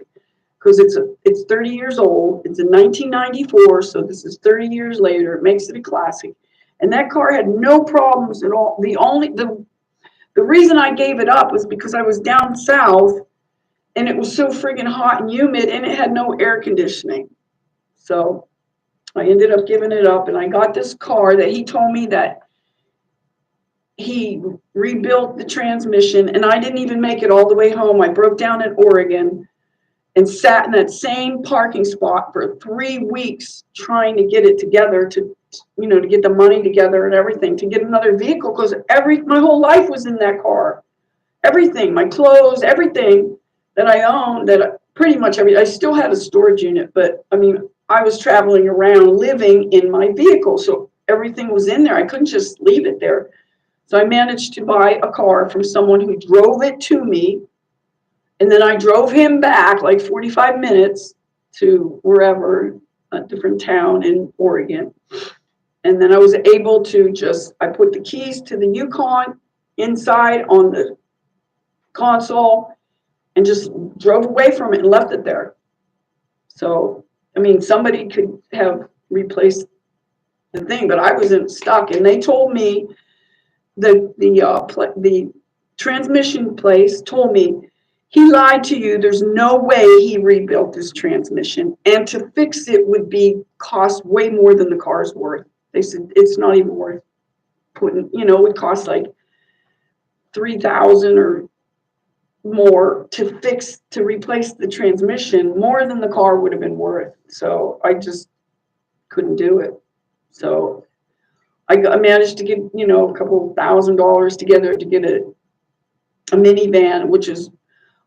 because it's 30 years old. It's in 1994, so this is 30 years later. It makes it a classic, and that car had no problems at all. The reason I gave it up was because I was down south, and it was so friggin' hot and humid, and it had no air conditioning. So I ended up giving it up, and I got this car that he told me that he rebuilt the transmission, and I didn't even make it all the way home. I broke down in Oregon and sat in that same parking spot for 3 weeks trying to get it together, to get the money together and everything, to get another vehicle, because my whole life was in that car. Everything, my clothes, everything that I owned, that pretty much I still had a storage unit, but I mean, I was traveling around living in my vehicle, so everything was in there. I couldn't just leave it there. So I managed to buy a car from someone who drove it to me, and then I drove him back like 45 minutes to wherever, a different town in Oregon. And then I was able to I put the keys to the Yukon inside on the console and just drove away from it and left it there. So, I mean, somebody could have replaced the thing, but I wasn't stuck. And they told me, the transmission place told me, he lied to you. There's no way he rebuilt this transmission, and to fix it would cost way more than the car's worth. They said it's not even worth putting. It would cost like $3,000 or more to replace the transmission, more than the car would have been worth. So I just couldn't do it. So I managed to get a couple $1,000 together to get a minivan, which is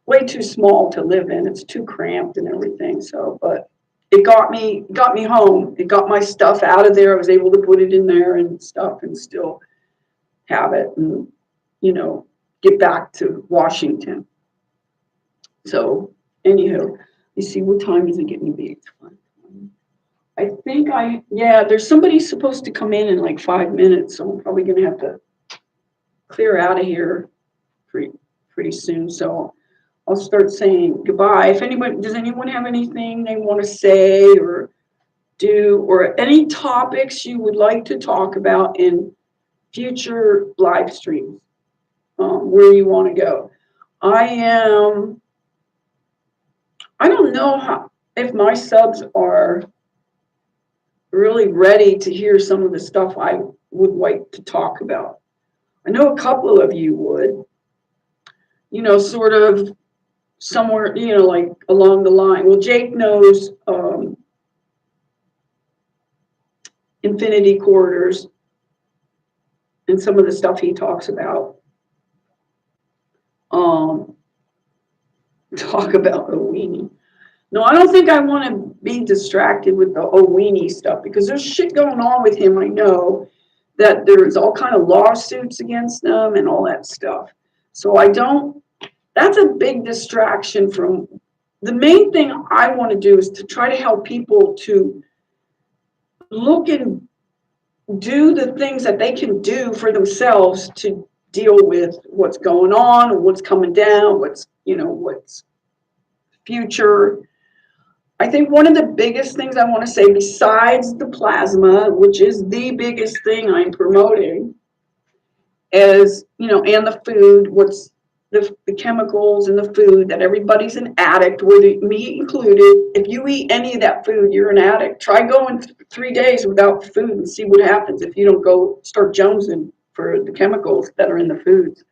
way too small to live in. It's too cramped and everything. So, but it got me home. It got my stuff out of there. I was able to put it in there and stuff, and still have it, and get back to Washington. So, anywho, you see, what time is it getting to be? I think there's somebody supposed to come in like 5 minutes, so I'm probably going to have to clear out of here pretty soon. So I'll start saying goodbye. Does anyone have anything they want to say or do, or any topics you would like to talk about in future live streams, where you want to go? I don't know if my subs are really ready to hear some of the stuff I would like to talk about. I know a couple of you would, sort of somewhere, like along the line. Well, Jake knows infinity corridors and some of the stuff he talks about. Talk about a weenie. No, I don't think I want to be distracted with the weenie stuff, because there's shit going on with him. I know that there's all kind of lawsuits against them and all that stuff. So that's a big distraction from the main thing I want to do, is to try to help people to look and do the things that they can do for themselves to deal with what's going on, what's coming down, what's future. I think one of the biggest things I want to say, besides the plasma, which is the biggest thing I'm promoting, is, and the food, what's the chemicals in the food, that everybody's an addict, me included. If you eat any of that food, you're an addict. Try going 3 days without food and see what happens if you don't go start jonesing for the chemicals that are in the foods.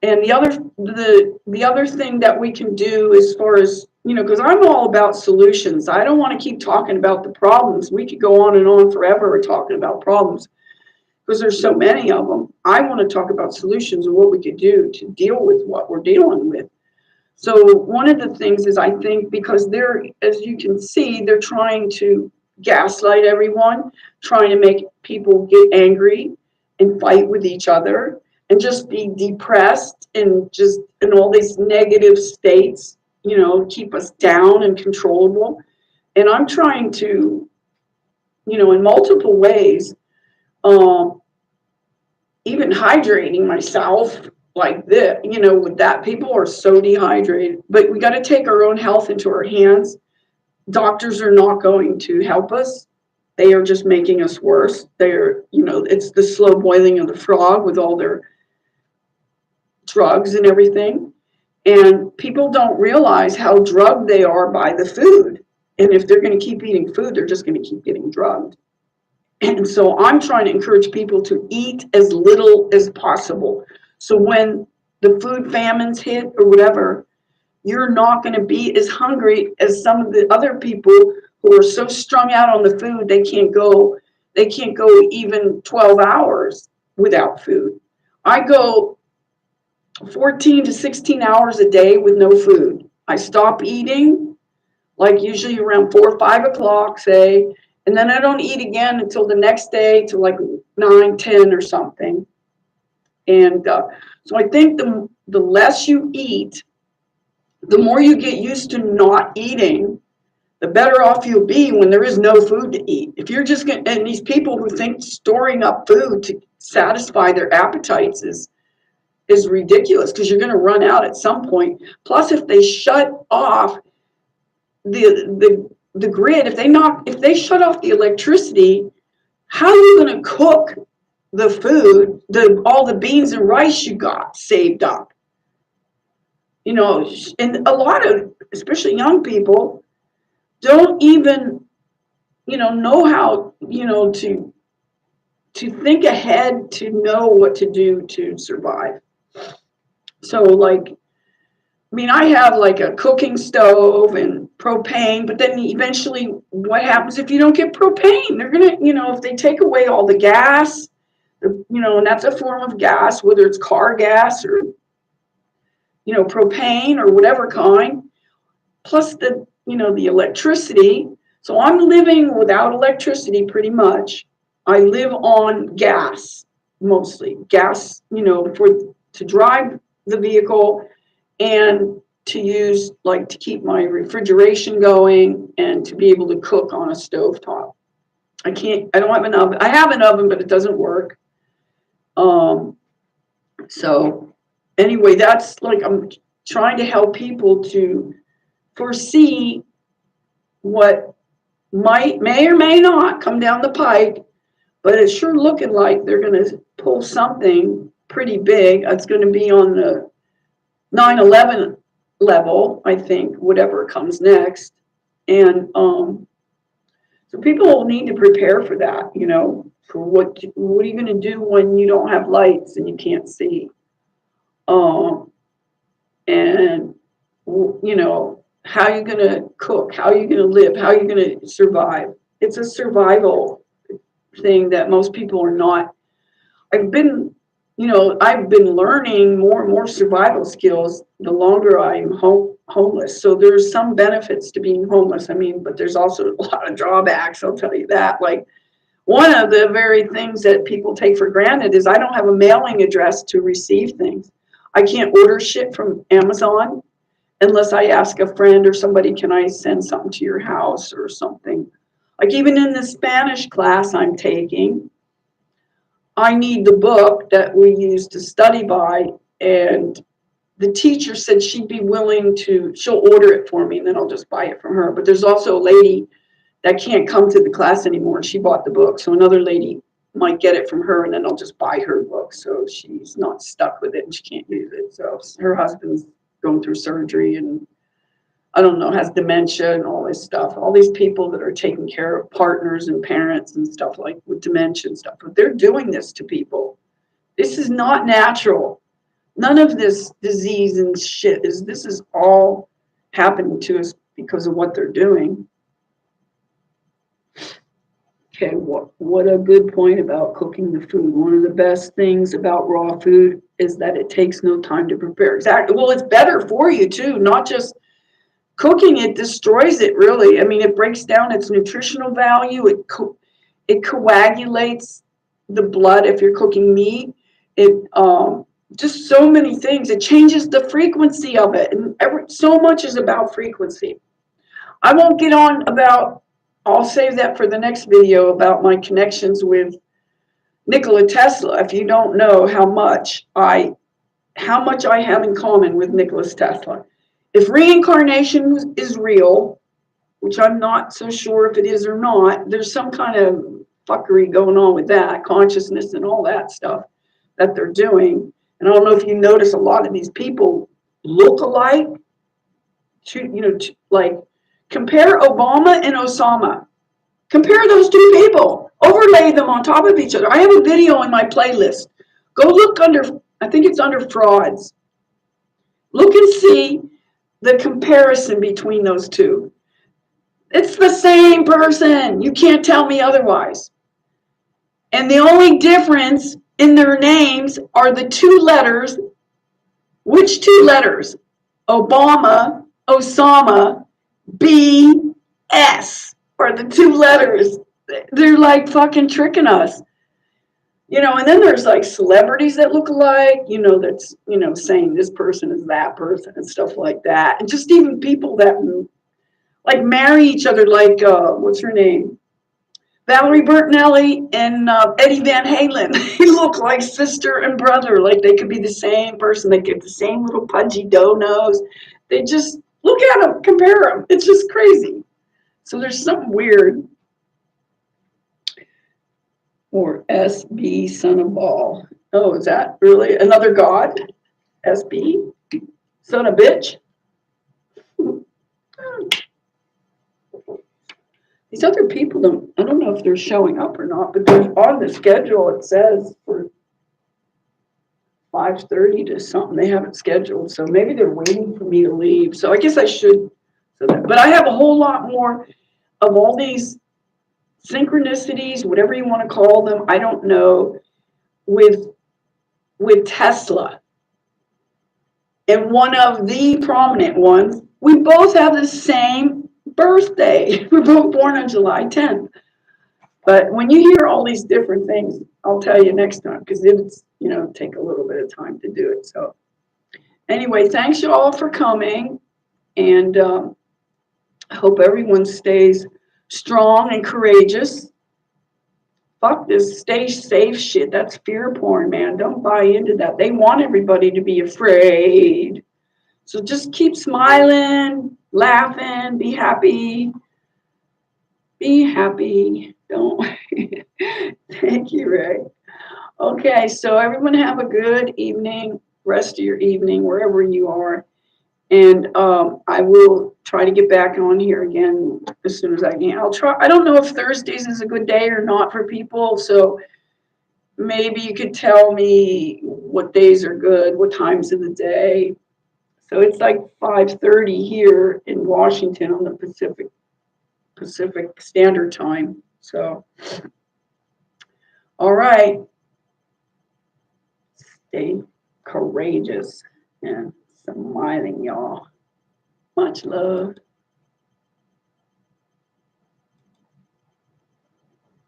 And the other thing that we can do, as far as because I'm all about solutions. I don't want to keep talking about the problems. We could go on and on forever talking about problems because there's so many of them. I want to talk about solutions and what we could do to deal with what we're dealing with. So one of the things is, I think, because as you can see, they're trying to gaslight everyone, trying to make people get angry and fight with each other and just be depressed and just in all these negative states, keep us down and controllable. And I'm trying to, in multiple ways, um, even hydrating myself like this, with that, people are so dehydrated. But we got to take our own health into our hands. Doctors are not going to help us. They are just making us worse. It's the slow boiling of the frog with all their drugs and everything. And people don't realize how drugged they are by the food. And if they're going to keep eating food, they're just going to keep getting drugged. And so I'm trying to encourage people to eat as little as possible. So when the food famines hit or whatever, you're not going to be as hungry as some of the other people who are so strung out on the food they can't go even 12 hours without food. I go 14 to 16 hours a day with no food. I stop eating like usually around 4 or 5 o'clock, say, and then I don't eat again until the next day, till like 9, 10 or something. And so I think the less you eat, the more you get used to not eating, the better off you'll be when there is no food to eat. If you're just going, and these people who think storing up food to satisfy their appetites is ridiculous, because you're going to run out at some point. Plus, if they shut off the grid, if they shut off the electricity, how are you going to cook the food, all the beans and rice you got saved up? And a lot of, especially young people, don't even, know how, to think ahead, to know what to do to survive. So I have like a cooking stove and propane, but then eventually what happens if you don't get propane? They're going to, if they take away all the gas, and that's a form of gas, whether it's car gas or, propane or whatever kind, plus the electricity. So I'm living without electricity pretty much. I live on gas, mostly gas, to drive the vehicle and to use, to keep my refrigeration going and to be able to cook on a stovetop. I don't have an oven. I have an oven, but it doesn't work. So anyway, that's I'm trying to help people to foresee what may or may not come down the pike, but it's sure looking like they're going to pull something pretty big. It's going to be on the 9/11 level, I think, whatever comes next. And so people will need to prepare for that, for what are you going to do when you don't have lights and you can't see? And, how are you going to cook? How are you going to live? How are you going to survive? It's a survival thing that most people are not. I've been learning more and more survival skills the longer I'm homeless. So there's some benefits to being homeless. But there's also a lot of drawbacks, I'll tell you that. One of the very things that people take for granted is I don't have a mailing address to receive things. I can't order shit from Amazon unless I ask a friend or somebody, can I send something to your house or something? Even in the Spanish class I'm taking, I need the book that we use to study by, and the teacher said she'd be willing she'll order it for me and then I'll just buy it from her. But there's also a lady that can't come to the class anymore. She bought the book. So another lady might get it from her and then I'll just buy her book. So she's not stuck with it and she can't use it. So her husband's going through surgery and I don't know, has dementia and all this stuff. All these people that are taking care of partners and parents and stuff with dementia and stuff. But they're doing this to people. This is not natural. None of this disease and shit this is all happening to us because of what they're doing. Okay, what a good point about cooking the food. One of the best things about raw food is that it takes no time to prepare. Exactly. Well, it's better for you too, not just cooking it destroys it really. I mean, it breaks down its nutritional value. It coagulates the blood if you're cooking meat. It just so many things. It changes the frequency of it, and so much is about frequency. I won't get on about. I'll save that for the next video about my connections with Nikola Tesla. If you don't know how much I have in common with Nikola Tesla. If reincarnation is real, which I'm not so sure if it is or not, there's some kind of fuckery going on with that, consciousness and all that stuff that they're doing. And I don't know if you notice a lot of these people look alike. Like compare Obama and Osama. Compare those two people. Overlay them on top of each other. I have a video in my playlist. Go look under, I think it's under frauds. Look and see the comparison between those two. It's the same person. You can't tell me otherwise. And the only difference in their names are the two letters. Which two letters? Obama, Osama, BS are the two letters. They're like fucking tricking us. And then there's like celebrities that look alike, that's, saying this person is that person and stuff like that. And just even people that like marry each other, like, what's her name? Valerie Bertinelli and Eddie Van Halen. They look like sister and brother, like they could be the same person. They get the same little pudgy dough nose. They just look at them, compare them. It's just crazy. So there's something weird. Or SB, son of ball. Oh, is that really another god? SB, son of bitch. These other people I don't know if they're showing up or not, but they're on the schedule. It says for 5:30 to something. They haven't scheduled, so maybe they're waiting for me to leave. So I guess I should. But I have a whole lot more of all these synchronicities, whatever you want to call them. I don't know. With Tesla. And one of the prominent ones, we both have the same birthday. We're both born on July 10th. But when you hear all these different things, I'll tell you next time, because it's, take a little bit of time to do it. So anyway, thanks you all for coming. And I hope everyone stays strong and courageous. Fuck this stay safe shit. That's fear porn, man. Don't buy into that. They want everybody to be afraid. So just keep smiling, laughing, be happy. Be happy. Don't. Thank you, Ray. Okay, so everyone have a good evening, rest of your evening, wherever you are. And I will try to get back on here again as soon as I can. I'll try. I don't know if Thursdays is a good day or not for people. So maybe you could tell me what days are good, what times of the day. So it's like 5:30 here in Washington on the Pacific Standard Time. So, all right. Stay courageous and smiling, y'all. Much love.